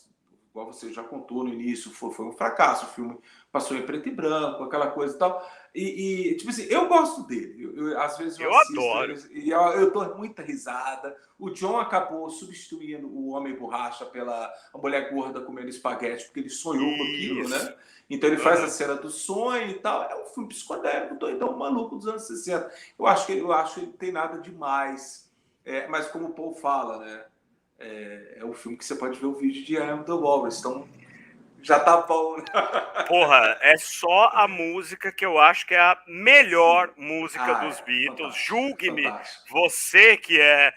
S3: igual você já contou no início, foi um fracasso, o filme passou em preto e branco, aquela coisa e tal. E tipo assim, eu gosto dele. Às vezes eu assisto,
S2: adoro.
S3: E eu dou muita risada. O John acabou substituindo o homem borracha pela mulher gorda comendo espaguete, porque ele sonhou com aquilo, né? Então ele faz a cena do sonho e tal. É um filme psicodélico, doidão, maluco dos anos 60. Eu acho que ele não tem nada demais. Mas como o Paul fala, né? É um filme que você pode ver o vídeo de Hamilton Wallis, então já tá bom, né?
S2: Porra, é só a música que eu acho que é a melhor música dos Beatles. Julgue-me, você que é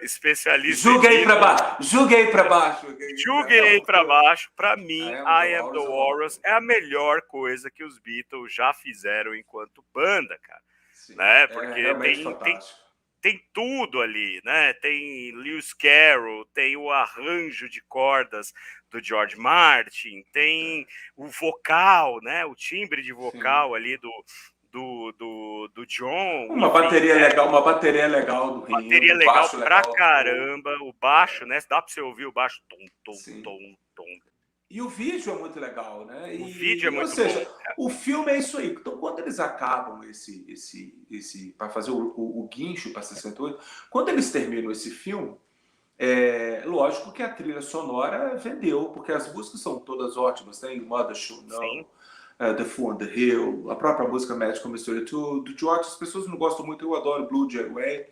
S2: especialista.
S3: Julgue aí pra baixo.
S2: Julgue aí pra baixo. Pra mim, I Am The Walrus é a melhor coisa que os Beatles já fizeram enquanto banda, cara. Sim, né? Porque tem tudo ali, né? Tem Lewis Carroll, tem o arranjo de cordas do George Martin, tem o vocal, né? O timbre de vocal ali do John.
S3: Uma bateria legal do Ringo.
S2: Bateria legal pra caramba. O baixo, né? Dá pra você ouvir o baixo. Tom.
S3: E o vídeo é muito legal, né?
S2: O vídeo é muito bom.
S3: Ou seja, o filme é isso aí. Então, quando eles acabam para fazer o guincho para 68, quando eles terminam esse filme, lógico que a trilha sonora vendeu, porque as músicas são todas ótimas. Tem Mother Should Know, The Fool on the Hill, a própria música Magical Mystery Tour, do George. As pessoas não gostam muito, eu adoro Blue Jay Way.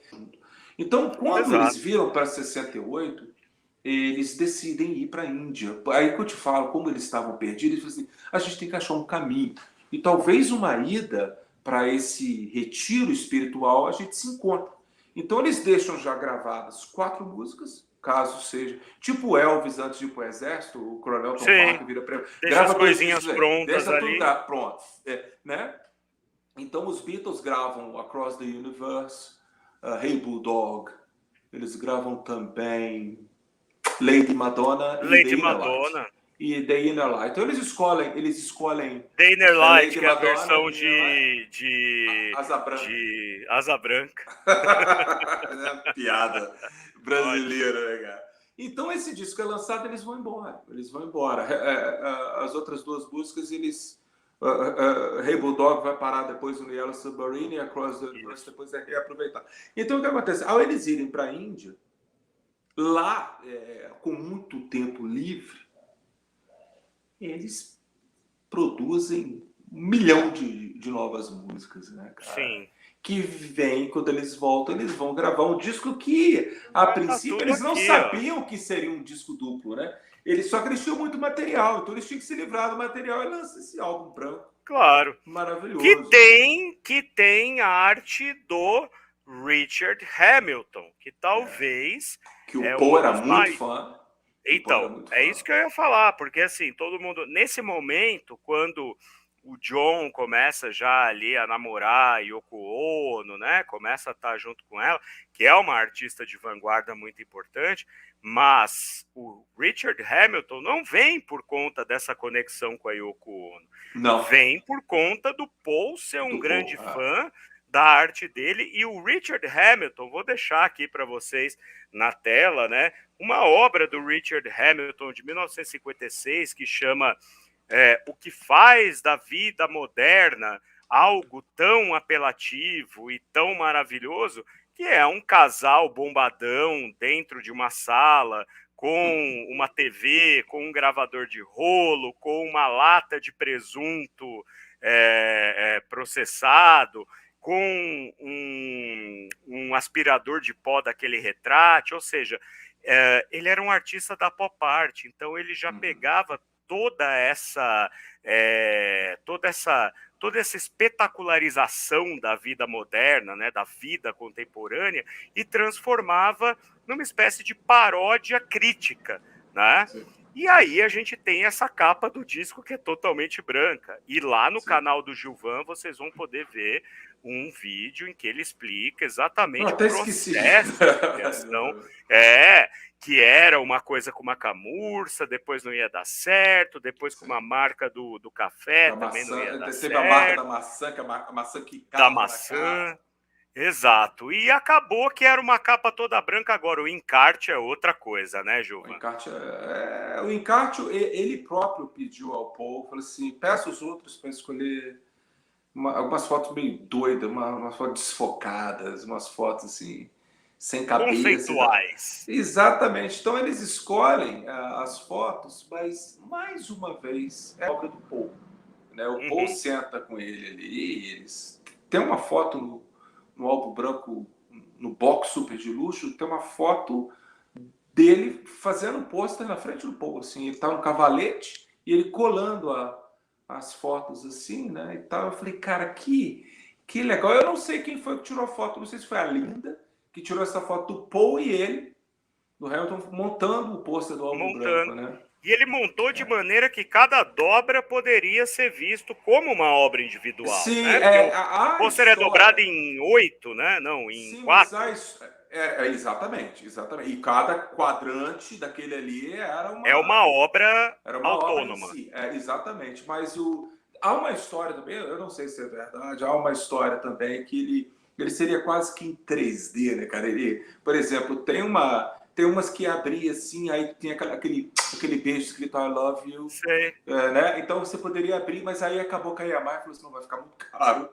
S3: Então, quando eles viram para 68, eles decidem ir para a Índia. Aí que eu te falo, como eles estavam perdidos, eles falam assim, a gente tem que achar um caminho. E talvez uma ida para esse retiro espiritual a gente se encontra. Então eles deixam já gravadas 4 músicas, caso seja. Tipo Elvis antes de ir para o exército, o Coronel Tom Parker vira para
S2: deixa as coisinhas prontas
S3: deixa
S2: ali.
S3: Tudo pronto, né? Então os Beatles gravam Across the Universe, Hey Bulldog, eles gravam também Lady Madonna e The Inner Light. E The Inner Light. Então eles escolhem
S2: The Inner Light, que é a versão de Asa Branca.
S3: Piada brasileira, né, cara? Então esse disco é lançado, eles vão embora. As outras 2 músicas, Hey Bulldog vai parar depois no Yellow Submarine e Across the Universe depois é reaproveitar. Então o que acontece? Ao eles irem para a Índia, lá, com muito tempo livre, eles produzem 1 milhão de novas músicas, né, cara?
S2: Sim.
S3: Que vem, quando eles voltam, eles vão gravar um disco que, a princípio, eles não sabiam que seria um disco duplo, né? Só que eles tinham muito material, então eles tinham que se livrar do material e lançar esse álbum branco.
S2: Claro.
S3: Maravilhoso.
S2: Que tem a arte do Richard Hamilton, que talvez...
S3: Que o Paul era muito fã.
S2: Então, é isso que eu ia falar, porque assim, todo mundo... Nesse momento, quando o John começa já ali a namorar Yoko Ono, né? Começa a estar junto com ela, que é uma artista de vanguarda muito importante, mas o Richard Hamilton não vem por conta dessa conexão com a Yoko Ono.
S3: Não.
S2: Vem por conta do Paul ser um grande fã da arte dele, e o Richard Hamilton, vou deixar aqui para vocês na tela, né? Uma obra do Richard Hamilton de 1956 que chama O que faz da vida moderna algo tão apelativo e tão maravilhoso, que é um casal bombadão dentro de uma sala com uma TV, com um gravador de rolo, com uma lata de presunto processado, com um aspirador de pó daquele retrátil, ou seja, ele era um artista da pop art, então ele já pegava toda essa espetacularização da vida moderna, né, da vida contemporânea, e transformava numa espécie de paródia crítica, né? Sim. E aí a gente tem essa capa do disco que é totalmente branca. E lá no canal do Gilvan vocês vão poder ver um vídeo em que ele explica exatamente o processo de criação. Que era uma coisa com uma camurça, depois não ia dar certo, depois com uma marca do café da também maçã, não ia dar certo.
S3: Teve a marca da maçã, que a maçã que cai
S2: da maçã. Exato. E acabou que era uma capa toda branca. Agora, o encarte é outra coisa, né, Gilvan?
S3: O encarte, ele próprio pediu ao Paul, falou assim, peça os outros para escolher algumas fotos meio doidas, umas fotos desfocadas, umas fotos assim, sem cabeça.
S2: Conceituais.
S3: Exatamente. Então, eles escolhem as fotos, mas, mais uma vez, é a obra do Paul. Né? O Paul senta com ele ali, e eles... Tem uma foto no álbum branco, no box super de luxo, tem uma foto dele fazendo um pôster na frente do Paul, assim, ele tá no cavalete e ele colando as fotos assim, né, e tal. Eu falei, cara, que legal. Eu não sei quem foi que tirou a foto, não sei se foi a Linda que tirou essa foto do Paul e ele, do Hamilton, montando o pôster do álbum branco, né?
S2: E ele montou de maneira que cada dobra poderia ser visto como uma obra individual.
S3: Sim,
S2: né? O pôster é dobrado em 8, né? Não, em 4.
S3: Exatamente. E cada quadrante daquele ali era
S2: uma obra autônoma.
S3: Obra em si. Exatamente. Mas há uma história também, eu não sei se é verdade, há uma história também que ele seria quase que em 3D, né, cara? Ele, por exemplo, tem umas que abria assim, aí tem aquele beijo escrito I love you.
S2: Sei.
S3: Né? Então você poderia abrir, mas aí acabou que a Yamaha falou assim, não, vai ficar muito caro.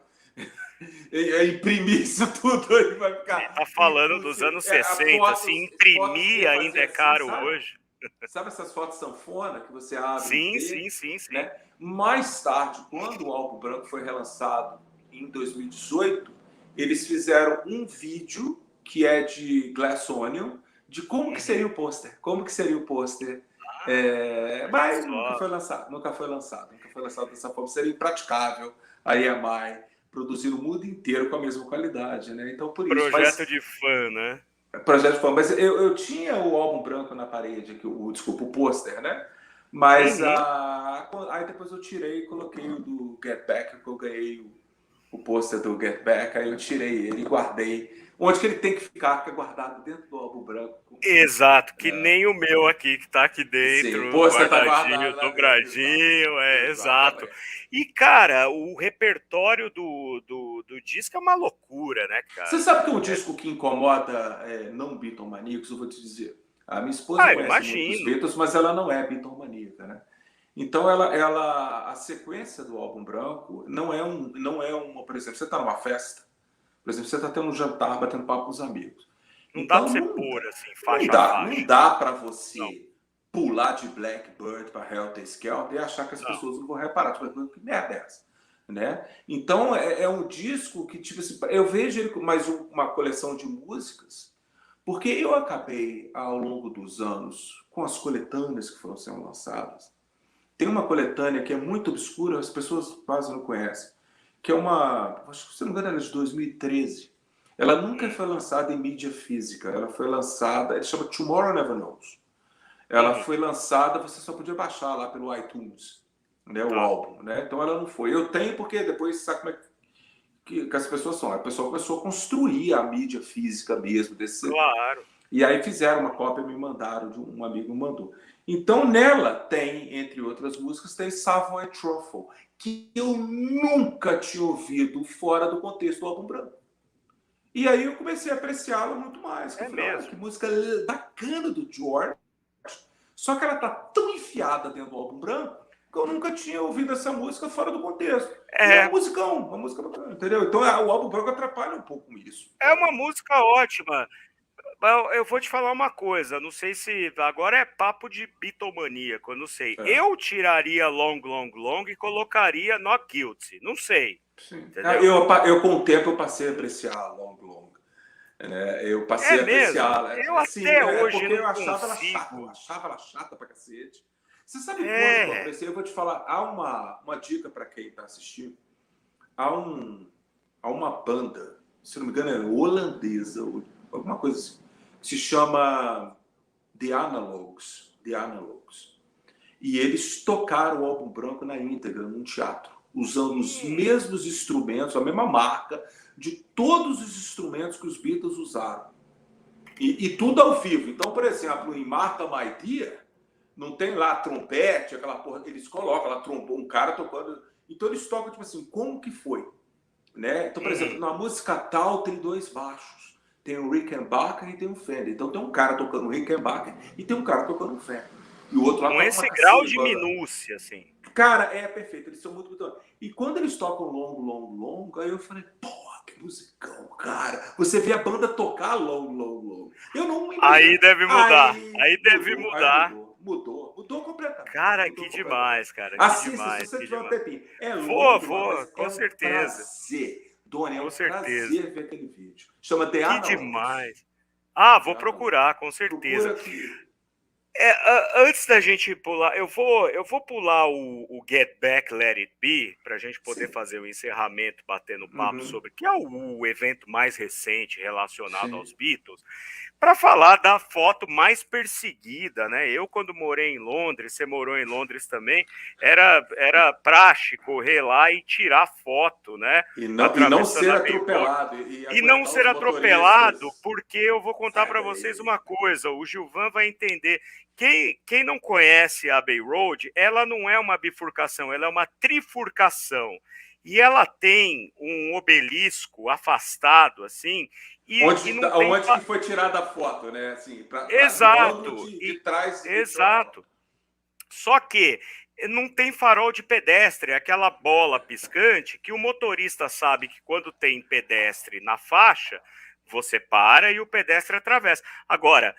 S3: Imprimir isso tudo aí vai ficar...
S2: Ele tá falando dos anos 60, assim, imprimir ainda é caro assim, hoje.
S3: Sabe essas fotos sanfona que você abre?
S2: Sim.
S3: Né? Mais tarde, quando o álbum branco foi relançado em 2018, eles fizeram um vídeo que é de Glass Onion, de como que seria o pôster. Como que seria o pôster. Mas nunca foi lançado dessa forma. Seria impraticável a EMI produzir o mundo inteiro com a mesma qualidade, né? Então, por isso...
S2: Projeto de fã, né?
S3: Projeto de fã. Mas eu tinha o álbum branco na parede, desculpa, o pôster, né? Mas aí depois eu tirei e coloquei o do Get Back, que eu ganhei o pôster do Get Back, aí eu tirei ele e guardei. Onde que ele tem que ficar guardado dentro do álbum branco.
S2: Exato, que nem o meu aqui, que tá aqui dentro,
S3: sim, guardadinho,
S2: tá guardado, dobradinho, exato. E, cara, o repertório do disco é uma loucura, né, cara?
S3: Você sabe que é um disco que incomoda não Beatlemaníacos, eu vou te dizer. A minha esposa conhece muito os Beatles, mas ela não é Beatlemaníaca, né? Então, a sequência do álbum branco não é uma... Por exemplo, você está numa festa, por exemplo, você está tendo um jantar, batendo papo com os amigos.
S2: Não dá pra você pôr, assim, faixa a faixa.
S3: Não dá para você pular de Blackbird para Helter Skelter e achar que as pessoas não vão reparar. Tipo, que merda é essa? Né? Então, é um disco que, tipo assim, eu vejo ele com mais uma coleção de músicas, porque eu acabei, ao longo dos anos, com as coletâneas que foram sendo lançadas. Tem uma coletânea que é muito obscura, as pessoas quase não conhecem, que é acho que, se não me engano, ela é de 2013. Ela nunca foi lançada em mídia física, ela foi lançada, ele chama Tomorrow Never Knows. Ela foi lançada, você só podia baixar lá pelo iTunes, né, o álbum, né? Então ela não foi. Eu tenho porque depois sabe como é que as pessoas são. A pessoa começou a construir a mídia física mesmo desse CD.
S2: Claro.
S3: E aí fizeram uma cópia e me mandaram, um amigo me mandou. Então nela tem, entre outras músicas, tem Savoy Truffle, que eu nunca tinha ouvido fora do contexto do álbum branco. E aí eu comecei a apreciá-la muito mais. Eu falei, olha, que música bacana do George. Só que ela tá tão enfiada dentro do álbum branco que eu nunca tinha ouvido essa música fora do contexto. É um musicão, uma música bacana, entendeu? Então o álbum branco atrapalha um pouco isso.
S2: É uma música ótima. Eu vou te falar uma coisa, não sei se agora é papo de bitomaníaco, eu não sei. Eu tiraria Long, Long, Long e colocaria Not Guilty, não sei.
S3: Sim. Eu com o tempo eu passei a apreciar Long, Long. Eu passei a apreciá-la.
S2: Eu até hoje
S3: porque
S2: não
S3: eu achava
S2: consigo.
S3: ela chata, ela chata pra cacete. Você sabe quando eu apreciei? Eu vou te falar, há uma dica para quem tá assistindo. Há uma banda, se não me engano, é holandesa, alguma coisa assim, se chama The Analogues. E eles tocaram o álbum branco na íntegra, num teatro, usando os mesmos instrumentos, a mesma marca, de todos os instrumentos que os Beatles usaram. E tudo ao vivo. Então, por exemplo, em Martha My Dear, não tem lá trompete, aquela porra que eles colocam, lá trombou um cara tocando. Então eles tocam, tipo assim, como que foi? Né? Então, por exemplo, na música tal tem 2 baixos. Tem o Rickenbacker e tem o Fender. Então tem um cara tocando o Rickenbacker e tem um cara tocando o Fender. E o outro lá
S2: com esse grau de minúcia, assim.
S3: Cara, é perfeito. Eles são muito... E quando eles tocam Long, Long, Long, aí eu falei, porra, que musicão, cara. Você vê a banda tocar Long, Long, Long. Eu não me imagino.
S2: Aí deve mudar. Aí deve mudar.
S3: Mudou completamente.
S2: Cara, que demais, cara.
S3: Assista,
S2: demais,
S3: se você tiver um tempinho.
S2: Vou, com certeza.
S3: Prazer. Doni, é um
S2: certeza.
S3: prazer ver aquele vídeo. Chama The Analogues.
S2: Que demais. Vou procurar, com certeza. Antes da gente pular, eu vou pular o Get Back, Let It Be, para a gente poder fazer o encerramento, batendo papo sobre, que é o evento mais recente relacionado aos Beatles, para falar da foto mais perseguida, né? Eu, quando morei em Londres, você morou em Londres também, era praxe correr lá e tirar foto, né?
S3: E não ser atropelado.
S2: E não ser atropelado, porque eu vou contar para vocês uma coisa, o Gilvan vai entender. Quem não conhece a Abbey Road, ela não é uma bifurcação, ela é uma trifurcação. E ela tem um obelisco afastado, assim.
S3: Onde que foi tirada a foto, né? Assim,
S2: exato.
S3: De trás.
S2: Exato. Só que não tem farol de pedestre, aquela bola piscante que o motorista sabe que quando tem pedestre na faixa, você para e o pedestre atravessa. Agora,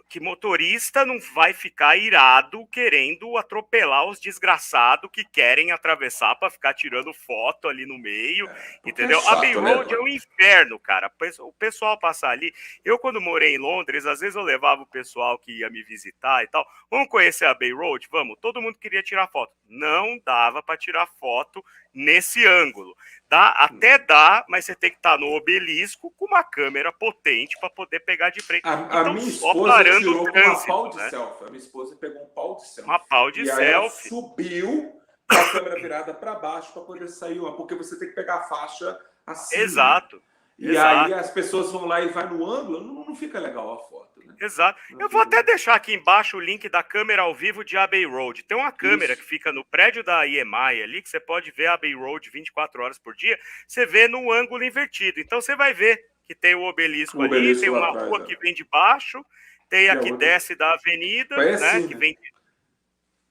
S2: que motorista não vai ficar irado querendo atropelar os desgraçados que querem atravessar para ficar tirando foto ali no meio, entendeu?
S3: Chato,
S2: a Bay
S3: né,
S2: Road é um inferno, cara. O pessoal passar ali... Eu, quando morei em Londres, às vezes eu levava o pessoal que ia me visitar e tal. Vamos conhecer a Bay Road? Vamos. Todo mundo queria tirar foto. Não dava para tirar foto nesse ângulo. Até dá, mas você tem que estar no obelisco com uma câmera potente para poder pegar de frente.
S3: A
S2: então,
S3: minha
S2: só
S3: esposa
S2: parando
S3: tirou
S2: o trânsito,
S3: uma pau de
S2: né?
S3: selfie. A minha esposa pegou um pau de selfie.
S2: Uma pau de
S3: e
S2: selfie.
S3: Aí ela subiu com a câmera virada para baixo para poder sair, porque você tem que pegar a faixa assim.
S2: Exato.
S3: E
S2: Exato.
S3: aí as pessoas vão lá e vai no ângulo, não fica legal a foto, né?
S2: Exato. Eu vou até deixar aqui embaixo o link da câmera ao vivo de Abbey Road. Tem uma câmera que fica no prédio da EMI ali, que você pode ver a Abbey Road 24 horas por dia. Você vê no ângulo invertido. Então você vai ver que tem o obelisco ali, tem uma rua que vem de baixo, tem a que desce da avenida, né?
S3: Assim,
S2: que vem...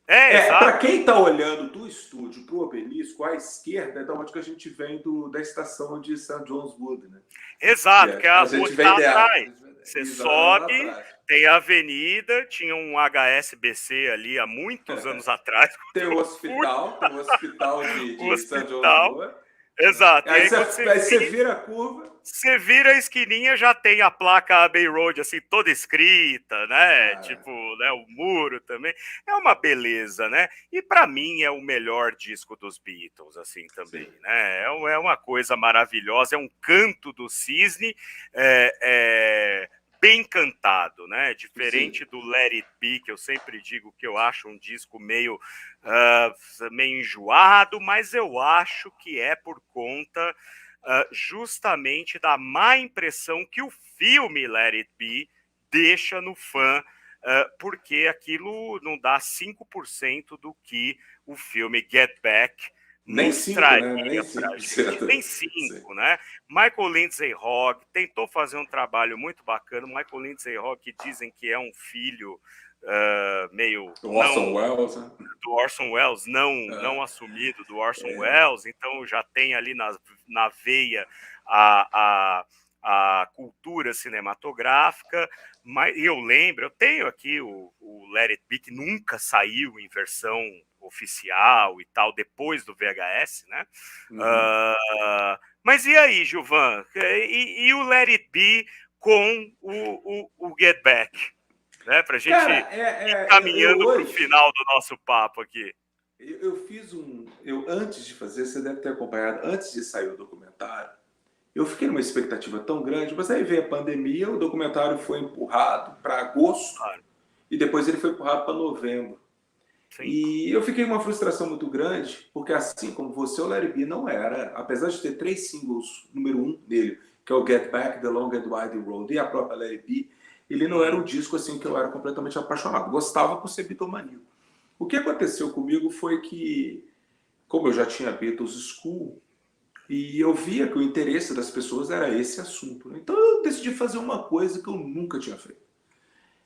S3: Para quem está olhando do estúdio para o obelisco, à esquerda é da onde que a gente vem da estação de St. John's Wood, né?
S2: Exato, que é a rua que está atrás. Você sobe,
S3: atrás.
S2: Tem a avenida, tinha um HSBC ali há muitos anos atrás.
S3: Tem o hospital, tem o hospital de St. John's Wood.
S2: Exato.
S3: Aí você vira a curva.
S2: Você vira a esquininha, já tem a placa Abbey Road, assim, toda escrita, né? Tipo, né, o muro também. É uma beleza, né? E para mim é o melhor disco dos Beatles, assim, também, né? É uma coisa maravilhosa, é um canto do cisne, bem cantado, né? Diferente do Let It Be, que eu sempre digo que eu acho um disco meio enjoado, mas eu acho que é por conta justamente da má impressão que o filme Let It Be deixa no fã, porque aquilo não dá 5% do que o filme Get Back mostraria pra gente. Nem 5, né? Michael Lindsay Hogg tentou fazer um trabalho muito bacana. Michael Lindsay Hogg, que dizem que é um filho meio...
S3: Do Orson Welles, né?
S2: Do Orson Welles, não assumido do Orson Welles, então já tem ali na veia a cultura cinematográfica. Mas eu tenho aqui o Let It Be, que nunca saiu em versão oficial e tal, depois do VHS, né? Mas e aí, Gilvan? E o Let It Be com o Get Back? Né, para a gente ir caminhando para o final do nosso papo aqui.
S3: Eu fiz antes de fazer, você deve ter acompanhado, antes de sair o documentário, eu fiquei numa expectativa tão grande, mas aí veio a pandemia, o documentário foi empurrado para agosto, e depois ele foi empurrado para novembro. Sim. E eu fiquei com uma frustração muito grande, porque assim como você, o Let It Be não era, apesar de ter 3 singles, número 1 dele, que é o Get Back, The Long and Winding Road, e a própria Let It Be, ele não era um disco assim que eu era completamente apaixonado. Gostava por ser bitomaníaco. O que aconteceu comigo foi que, como eu já tinha Beatles School, e eu via que o interesse das pessoas era esse assunto. Então eu decidi fazer uma coisa que eu nunca tinha feito.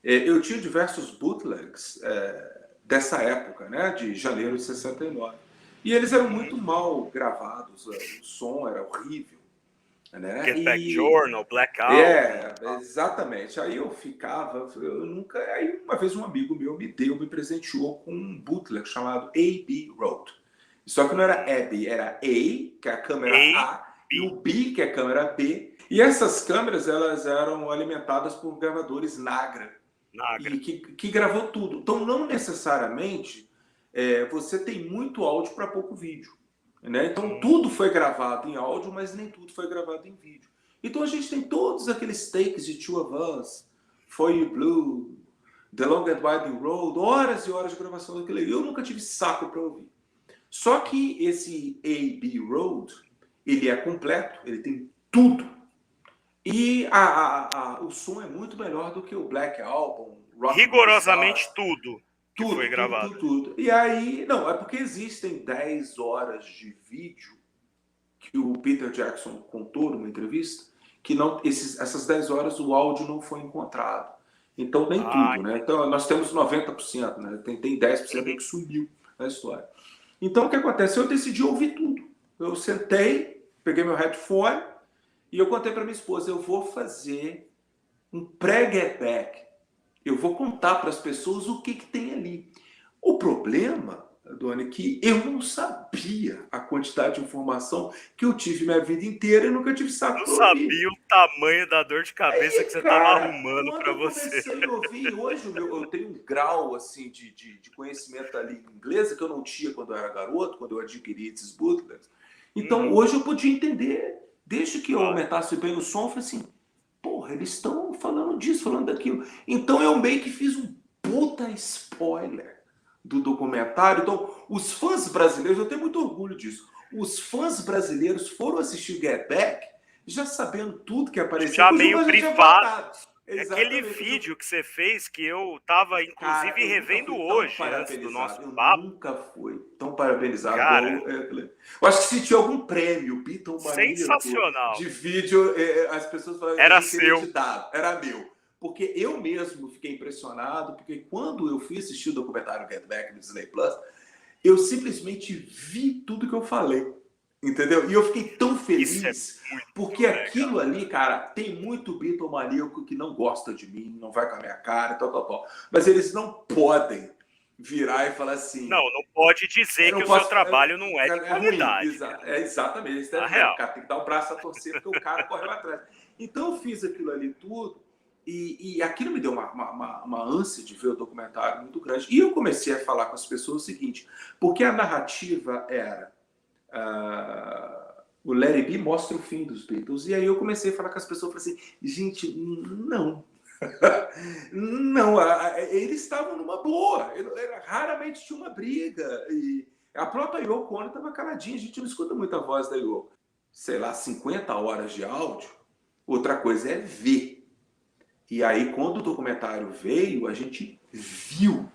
S3: Eu tinha diversos bootlegs dessa época, né, de janeiro de 69. E eles eram muito mal gravados, o som era horrível. Né?
S2: Get Back Journal, Black Album.
S3: Exatamente. Aí aí uma vez um amigo meu me presenteou com um bootleg chamado A-B Road. Só que não era Abbey, era A, que é a câmera A, e o B, que é a câmera B. E essas câmeras, elas eram alimentadas por gravadores Nagra. E que gravou tudo. Então, não necessariamente você tem muito áudio para pouco vídeo. Né? Então tudo foi gravado em áudio, mas nem tudo foi gravado em vídeo. Então a gente tem todos aqueles takes de Two of Us, For You Blue, The Long and Winding Road, horas e horas de gravação daquilo. Eu nunca tive saco para ouvir. Só que esse A-B Road, ele é completo, ele tem tudo. E o som é muito melhor do que o Black Album.
S2: Rigorosamente tudo. Tudo foi gravado.
S3: Tudo. E aí, não, é porque existem 10 horas de vídeo que o Peter Jackson contou numa entrevista, que essas 10 horas o áudio não foi encontrado. Então, nem tudo, né? Então, nós temos 90%, né? Tem 10% que sumiu na história. Então, o que acontece? Eu decidi ouvir tudo. Eu sentei, peguei meu headphone e eu contei para minha esposa, eu vou fazer um pré-Get Back. Eu vou contar para as pessoas o que tem ali. O problema, Dona, é que eu não sabia a quantidade de informação que eu tive minha vida inteira e nunca tive saco
S2: para ouvir. Não sabia o tamanho da dor de cabeça que você estava arrumando para você.
S3: Quando eu comecei a ouvir, hoje eu tenho um grau assim, de conhecimento da língua inglesa que eu não tinha quando eu era garoto, quando eu adquiri esses bootlegs. Então, hoje eu podia entender, desde que eu aumentasse bem o som, eu falei assim, porra, eles estão falando disso, falando daquilo. Então, eu meio que fiz um puta spoiler do documentário. Então, os fãs brasileiros, eu tenho muito orgulho disso, os fãs brasileiros foram assistir Get Back já sabendo tudo que apareceu.
S2: Já meio brifado. Aquele vídeo que você fez, que eu tava, inclusive, revendo hoje, antes do nosso papo.
S3: Eu nunca fui tão parabenizado. Cara, eu acho que se tinha algum prêmio, Beatlemania,
S2: sensacional,
S3: de vídeo, as pessoas falavam,
S2: era seu.
S3: Era meu. Porque eu mesmo fiquei impressionado, porque quando eu fui assistir o documentário Get Back do Disney Plus, eu simplesmente vi tudo que eu falei. Entendeu? E eu fiquei tão feliz, porque aquilo ali, cara, tem muito bitomaníaco que não gosta de mim, não vai com a minha cara, tal. Mas eles não podem virar e falar assim...
S2: Não pode dizer que o seu trabalho não é de qualidade.
S3: Exatamente. Eles o cara tem que dar o braço a torcer, porque o cara correu atrás. Então eu fiz aquilo ali tudo, e aquilo me deu uma ânsia de ver o documentário muito grande. E eu comecei a falar com as pessoas o seguinte, porque a narrativa era... o Let It Be mostra o fim dos Beatles. E aí eu comecei a falar com as pessoas, falei assim, gente, não. Não, eles estavam numa boa. Raramente tinha uma briga. E a própria Yoko Ono estava caladinha. A gente não escuta muita voz da Yoko. Sei lá, 50 horas de áudio. Outra coisa é ver. E aí, quando o documentário veio, a gente viu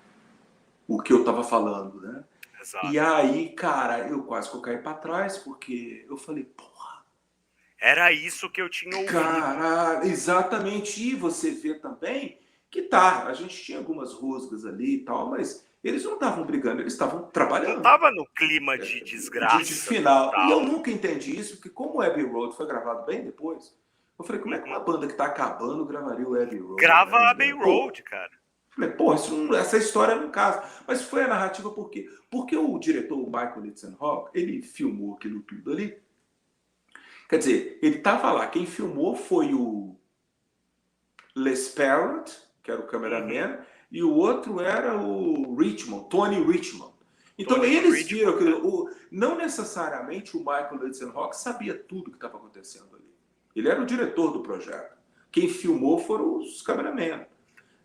S3: o que eu estava falando, né?
S2: Exato.
S3: E aí, cara, eu quase que eu caí pra trás, porque eu falei, porra.
S2: Era isso que eu tinha ouvido.
S3: Cara, exatamente. E você vê também que a gente tinha algumas rusgas ali e tal, mas eles não estavam brigando, eles estavam trabalhando. Não
S2: estava no clima de desgraça.
S3: De final. Total. E eu nunca entendi isso, porque como o Abbey Road foi gravado bem depois, eu falei, como é que uma banda que tá acabando gravaria o Abbey Road?
S2: Grava a Abbey Road, cara.
S3: Falei, porra, essa história não casa. Mas foi a narrativa por quê? Porque o diretor, o Michael Litzenhock, ele filmou aquilo tudo ali. Quer dizer, ele estava lá. Quem filmou foi o Les Parrott, que era o cameraman, e o outro era o Richmond, Tony Richmond. Então eles viram que não necessariamente o Michael Litzenhock sabia tudo que estava acontecendo ali. Ele era o diretor do projeto. Quem filmou foram os cameramen.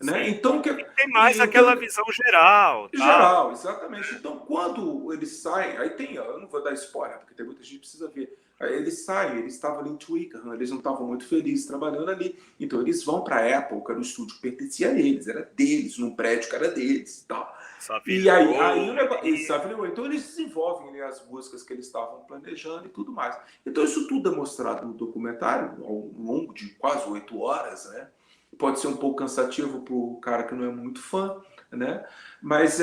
S3: Né? Então,
S2: tem mais aquela visão geral. Tá?
S3: Geral, exatamente. Então, quando eles saem, aí tem, eu não vou dar spoiler, porque tem muita gente que precisa ver. Aí eles saem, eles estavam ali em Twickenham, eles não estavam muito felizes trabalhando ali. Então, eles vão para a Apple, que era um estúdio que pertencia a eles, era deles, num prédio que era deles e tal. E aí o negócio. Então, eles desenvolvem ali as músicas que eles estavam planejando e tudo mais. Então, isso tudo é mostrado no documentário, ao longo de quase 8 horas, né? Pode ser um pouco cansativo para o cara que não é muito fã, né? Mas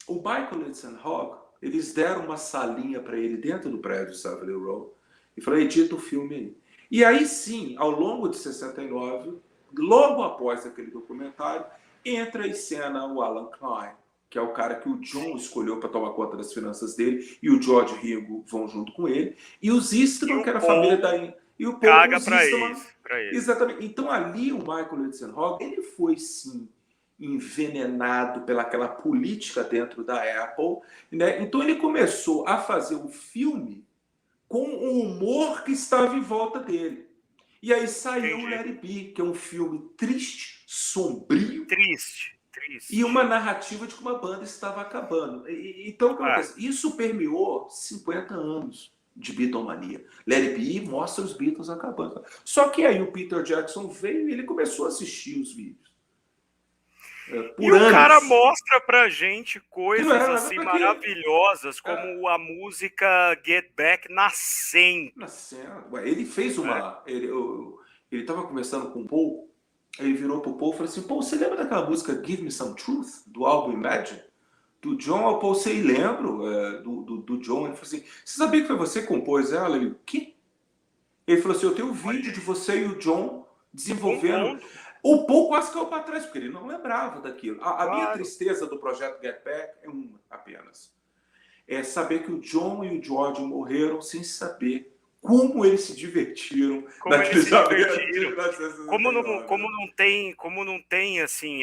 S3: o Michael Litzenhock, eles deram uma salinha para ele dentro do prédio Savile Row e falaram, edita o filme aí. E aí sim, ao longo de 69, logo após aquele documentário, entra em cena o Alan Klein, que é o cara que o John escolheu para tomar conta das finanças dele, e o George Ringo vão junto com ele, e os Eastman, que era a família da... E o
S2: caga para ele.
S3: Exatamente. Então ali o Michael Litzenhock, ele foi sim envenenado pelaquela política dentro da Apple, né? Então ele começou a fazer o filme com o humor que estava em volta dele. E aí saiu o Let It Be, que é um filme triste, sombrio.
S2: Triste.
S3: E uma narrativa de que uma banda estava acabando. Então o que acontece? Isso permeou 50 anos de Beatlemania. Let It Be mostra os Beatles acabando. Só que aí o Peter Jackson veio e ele começou a assistir os vídeos.
S2: E o cara mostra pra gente coisas assim maravilhosas, como a música Get Back nascendo.
S3: Ele fez uma... Ele estava conversando com o Paul, ele virou pro Paul e falou assim, Paul, você lembra daquela música Give Me Some Truth, do álbum Imagine? Do John, eu Paul, lembro do John. Ele falou assim, você sabia que foi você que compôs ela? Ele, o quê? Ele falou assim, eu tenho um vídeo de você e o John desenvolvendo O Paul quase caiu para trás, porque ele não lembrava daquilo. A minha
S2: Claro.
S3: tristeza do projeto Get Back é uma apenas. É saber que o John e o George morreram sem saber como eles se divertiram naqueles
S2: como não tem assim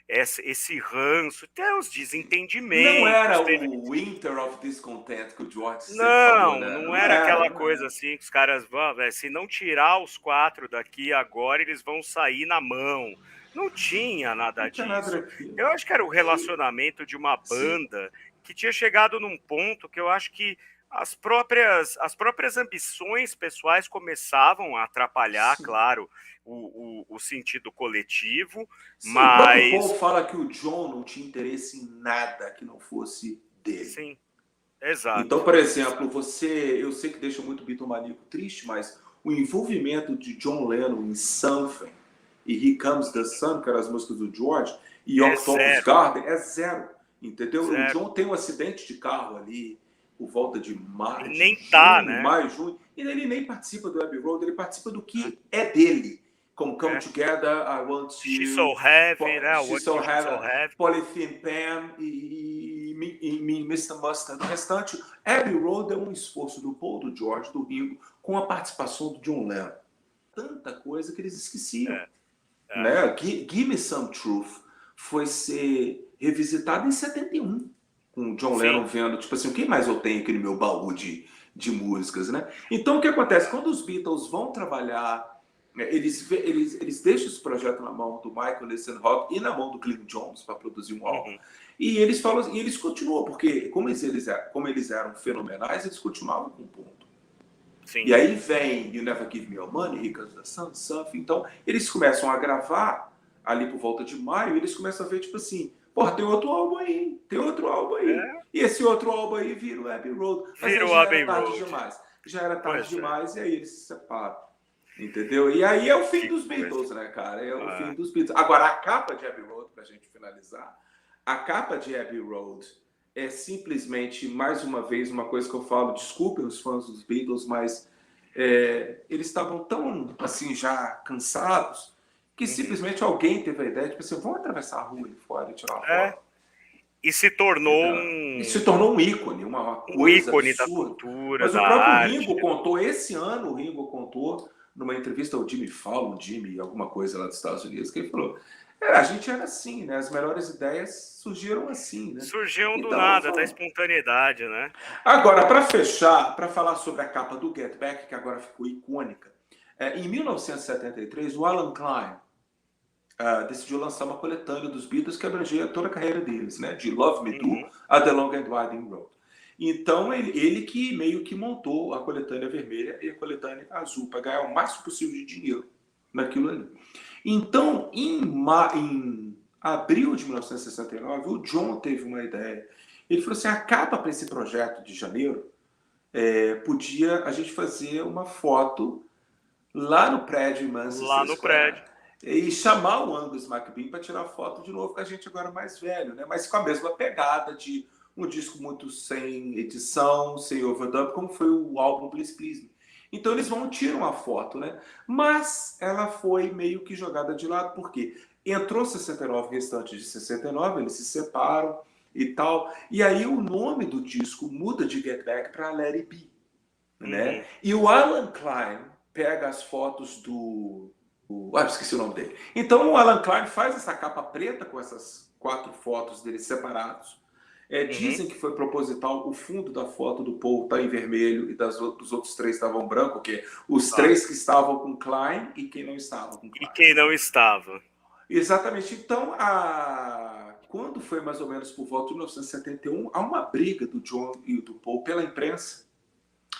S2: esse ranço, até os desentendimentos.
S3: Não era o Winter of Discontent que o George sempre falou, né?
S2: Não era aquela coisa assim que os caras vão, se não tirar os 4 daqui agora, eles vão sair na mão. Não tinha nada disso. Eu acho que era o relacionamento de uma banda que tinha chegado num ponto que eu acho que as próprias ambições pessoais começavam a atrapalhar, claro, o sentido coletivo, mas...
S3: O Paul fala que o John não tinha interesse em nada que não fosse dele.
S2: Sim, exato.
S3: Então, por exemplo, eu sei que deixa muito Beatlemaníaco triste, mas o envolvimento de John Lennon em Something e Here Comes the Sun, que eram as músicas do George, e Octopus Garden, é zero. Entendeu? O John tem um acidente de carro ali, por volta de maio, junho, e ele nem participa do Abbey Road, ele participa do que é dele. Como Come Together, I Want To...
S2: She's So Heavy, né?
S3: She's So Heavy, Polythene Pen e Mr. Mustard. O restante, Abbey Road é um esforço do Paul, do George, do Ringo, com a participação do John Lennon. Tanta coisa que eles esqueciam. Né? Give Me Some Truth foi ser revisitado em 71, com o John Lennon vendo, tipo assim, o que mais eu tenho aqui no meu baú de músicas, né? Então, o que acontece? Quando os Beatles vão trabalhar, eles deixam esse projeto na mão do Michael Nissenhoff e na mão do Glyn Johns para produzir um álbum. E eles falam, e eles continuam, porque como eles eram fenomenais, eles continuavam com o ponto.
S2: Sim.
S3: E aí vem You Never Give Me Your Money, Here Comes the Sun, Something. Então, eles começam a gravar ali por volta de maio, e eles começam a ver, tipo assim, porra, tem outro álbum aí. E esse outro álbum aí vira o Abbey Road. Mas
S2: vira
S3: já era tarde demais. Já era tarde demais, e aí eles se separam. Entendeu? E aí é o fim dos Beatles, né, cara? É o fim dos Beatles. Agora, a capa de Abbey Road, pra gente finalizar, a capa de Abbey Road é simplesmente, mais uma vez, uma coisa que eu falo, desculpem os fãs dos Beatles, mas eles estavam tão, assim, já cansados, que simplesmente alguém teve a ideia de, tipo assim, vamos atravessar a rua ali fora e tirar uma foto.
S2: E se tornou
S3: um ícone, uma coisa absurda.
S2: Da cultura,
S3: mas
S2: da
S3: o próprio
S2: arte.
S3: Ringo contou, esse ano o Ringo contou, numa entrevista ao Jimmy Fallon, alguma coisa lá dos Estados Unidos, que ele falou, a gente era assim, né? As melhores ideias surgiram assim, né?
S2: Surgiam do nada, da espontaneidade, né?
S3: Agora, para fechar, para falar sobre a capa do Get Back, que agora ficou icônica, em 1973, o Alan Klein decidiu lançar uma coletânea dos Beatles que abrangia toda a carreira deles, né? De Love Me Do a The Long and Winding Road. Então, ele que meio que montou a coletânea vermelha e a coletânea azul, para ganhar o máximo possível de dinheiro naquilo ali. Então, em abril de 1969, o John teve uma ideia. Ele falou assim, a capa para esse projeto de janeiro, podia a gente fazer uma foto lá no prédio em Manchester
S2: Lá no prédio.
S3: E chamar o Angus MacBean para tirar foto de novo com a gente agora mais velho, né? Mas com a mesma pegada de um disco muito sem edição, sem overdub, como foi o álbum Please Please Me. Então eles vão tirar uma foto, né? Mas ela foi meio que jogada de lado, porque entrou 69, restante de 69, eles se separam e tal. E aí o nome do disco muda de Get Back para Let It Be, né? E o Alan Klein pega as fotos do... esqueci o nome dele. Então o Alan Klein faz essa capa preta com essas 4 fotos deles separados. Dizem que foi proposital, o fundo da foto do Paul está em vermelho e dos outros 3 estavam branco, que os 3 que estavam com Klein e quem não estava com Klein.
S2: E quem não estava.
S3: Exatamente. Então, quando foi mais ou menos por volta de 1971, há uma briga do John e do Paul pela imprensa.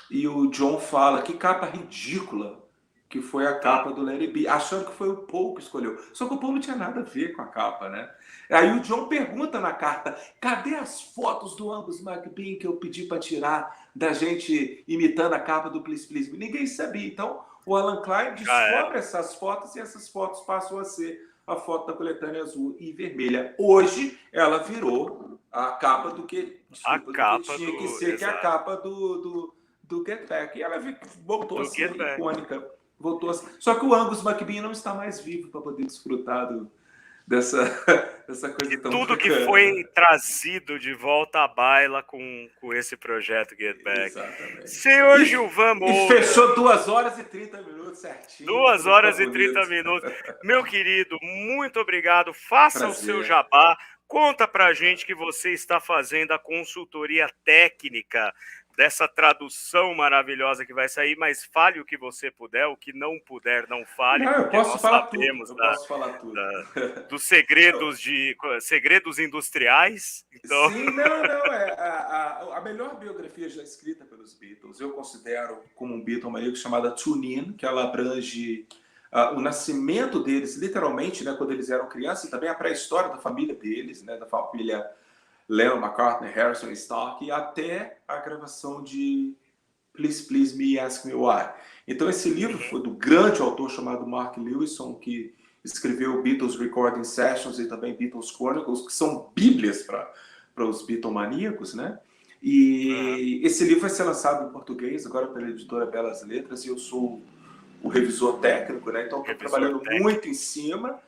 S3: E o John fala, que capa ridícula que foi a capa do Let It Be, achando que foi o Paul que escolheu. Só que o Paul não tinha nada a ver com a capa, né? Aí o John pergunta na carta, cadê as fotos do Angus MacBean que eu pedi para tirar da gente imitando a capa do Please Please Me? Ninguém sabia. Então, o Alan Klein descobre essas fotos e essas fotos passam a ser a foto da coletânea azul e vermelha. Hoje, ela virou a capa do que...
S2: A capa
S3: tinha que ser, que é a capa do Get Back. E ela voltou a ser icônica Voltou a... Só que o Angus McBean não está mais vivo para poder desfrutar dessa coisa tão
S2: tudo
S3: bacana.
S2: Que foi trazido de volta à baila com esse projeto Get Back.
S3: Exatamente.
S2: Senhor Gilvan Moura.
S3: E fechou 2 horas e 30 minutos certinho.
S2: 2 horas e 30 minutos. Meu querido, muito obrigado. Faça o seu jabá. Conta pra gente que você está fazendo a consultoria técnica dessa tradução maravilhosa que vai sair, mas fale o que você puder, o que não puder, não fale.
S3: Não, eu posso falar tudo.
S2: Dos segredos industriais. Então...
S3: Sim, não. A melhor biografia já escrita pelos Beatles, eu considero como um Beatle chamada Tune In, que ela abrange o nascimento deles, literalmente, né, quando eles eram crianças, e também a pré-história da família deles, né, da família Lennon, McCartney, Harrison e Stark, até a gravação de Please Please Me, Ask Me Why. Então esse livro foi do grande autor chamado Mark Lewison, que escreveu Beatles Recording Sessions e também Beatles Chronicles, que são bíblias para os Beatlemaníacos, né? E esse livro vai ser lançado em português agora pela editora Belas Letras, e eu sou o revisor técnico, né? Então estou trabalhando muito em cima.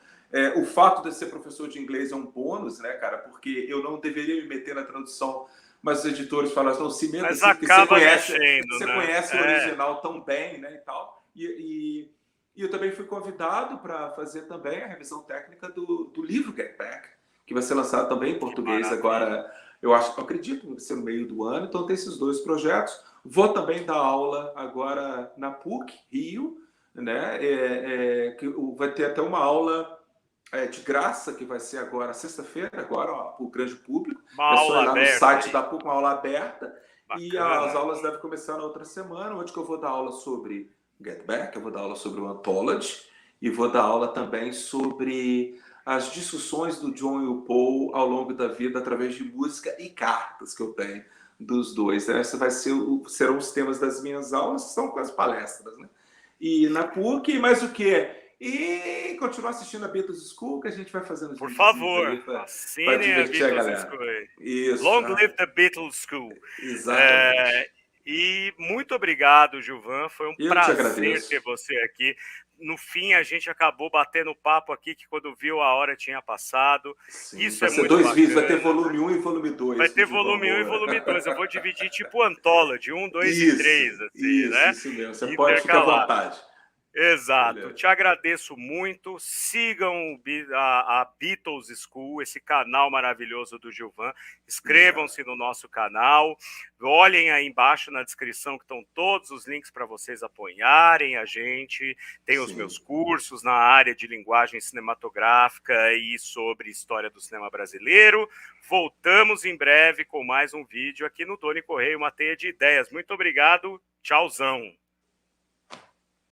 S3: O fato de ser professor de inglês é um bônus, né, cara? Porque eu não deveria me meter na tradução, mas os editores falam, não, se meta assim, porque você conhece o original tão bem, né, e tal. E eu também fui convidado para fazer também a revisão técnica do livro Get Back, que vai ser lançado também em português agora, eu acredito que vai ser no meio do ano. Então tem esses 2 projetos. Vou também dar aula agora na PUC, Rio, né? Que vai ter até uma aula de graça, que vai ser agora, sexta-feira, agora, para o grande público. É só ir lá no site da PUC, uma aula aberta. Bacana. E as aulas devem começar na outra semana, onde que eu vou dar aula sobre Get Back, eu vou dar aula sobre o Anthology, e vou dar aula também sobre as discussões do John e o Paul ao longo da vida, através de música e cartas que eu tenho dos dois. Essa serão os temas das minhas aulas, que são com as palestras, né? E na PUC, mais o quê? E continuar assistindo a Beatles School, que a gente vai fazendo.
S2: Por favor, assinem a Beatles School. Isso, Long live the Beatles School.
S3: Exatamente.
S2: E muito obrigado, Gilvan. Foi um prazer ter você aqui. No fim, a gente acabou batendo papo aqui, que quando viu a hora tinha passado.
S3: Sim,
S2: isso
S3: vai
S2: é
S3: ser
S2: muito
S3: 2 vídeos, vai ter volume 1 e volume 2.
S2: Vai ter volume 1 e volume 2. Eu vou dividir tipo Anthology, 1, 2 e 3, assim, né?
S3: Isso mesmo. Você pode ficar à vontade.
S2: Exato. Beleza. Te agradeço muito. Sigam a Beatles School, esse canal maravilhoso do Gilvan. Inscrevam-se no nosso canal. Olhem aí embaixo na descrição que estão todos os links para vocês apoiarem a gente. Tem os meus cursos na área de linguagem cinematográfica e sobre história do cinema brasileiro. Voltamos em breve com mais um vídeo aqui no Doni Correia, uma teia de ideias. Muito obrigado. Tchauzão.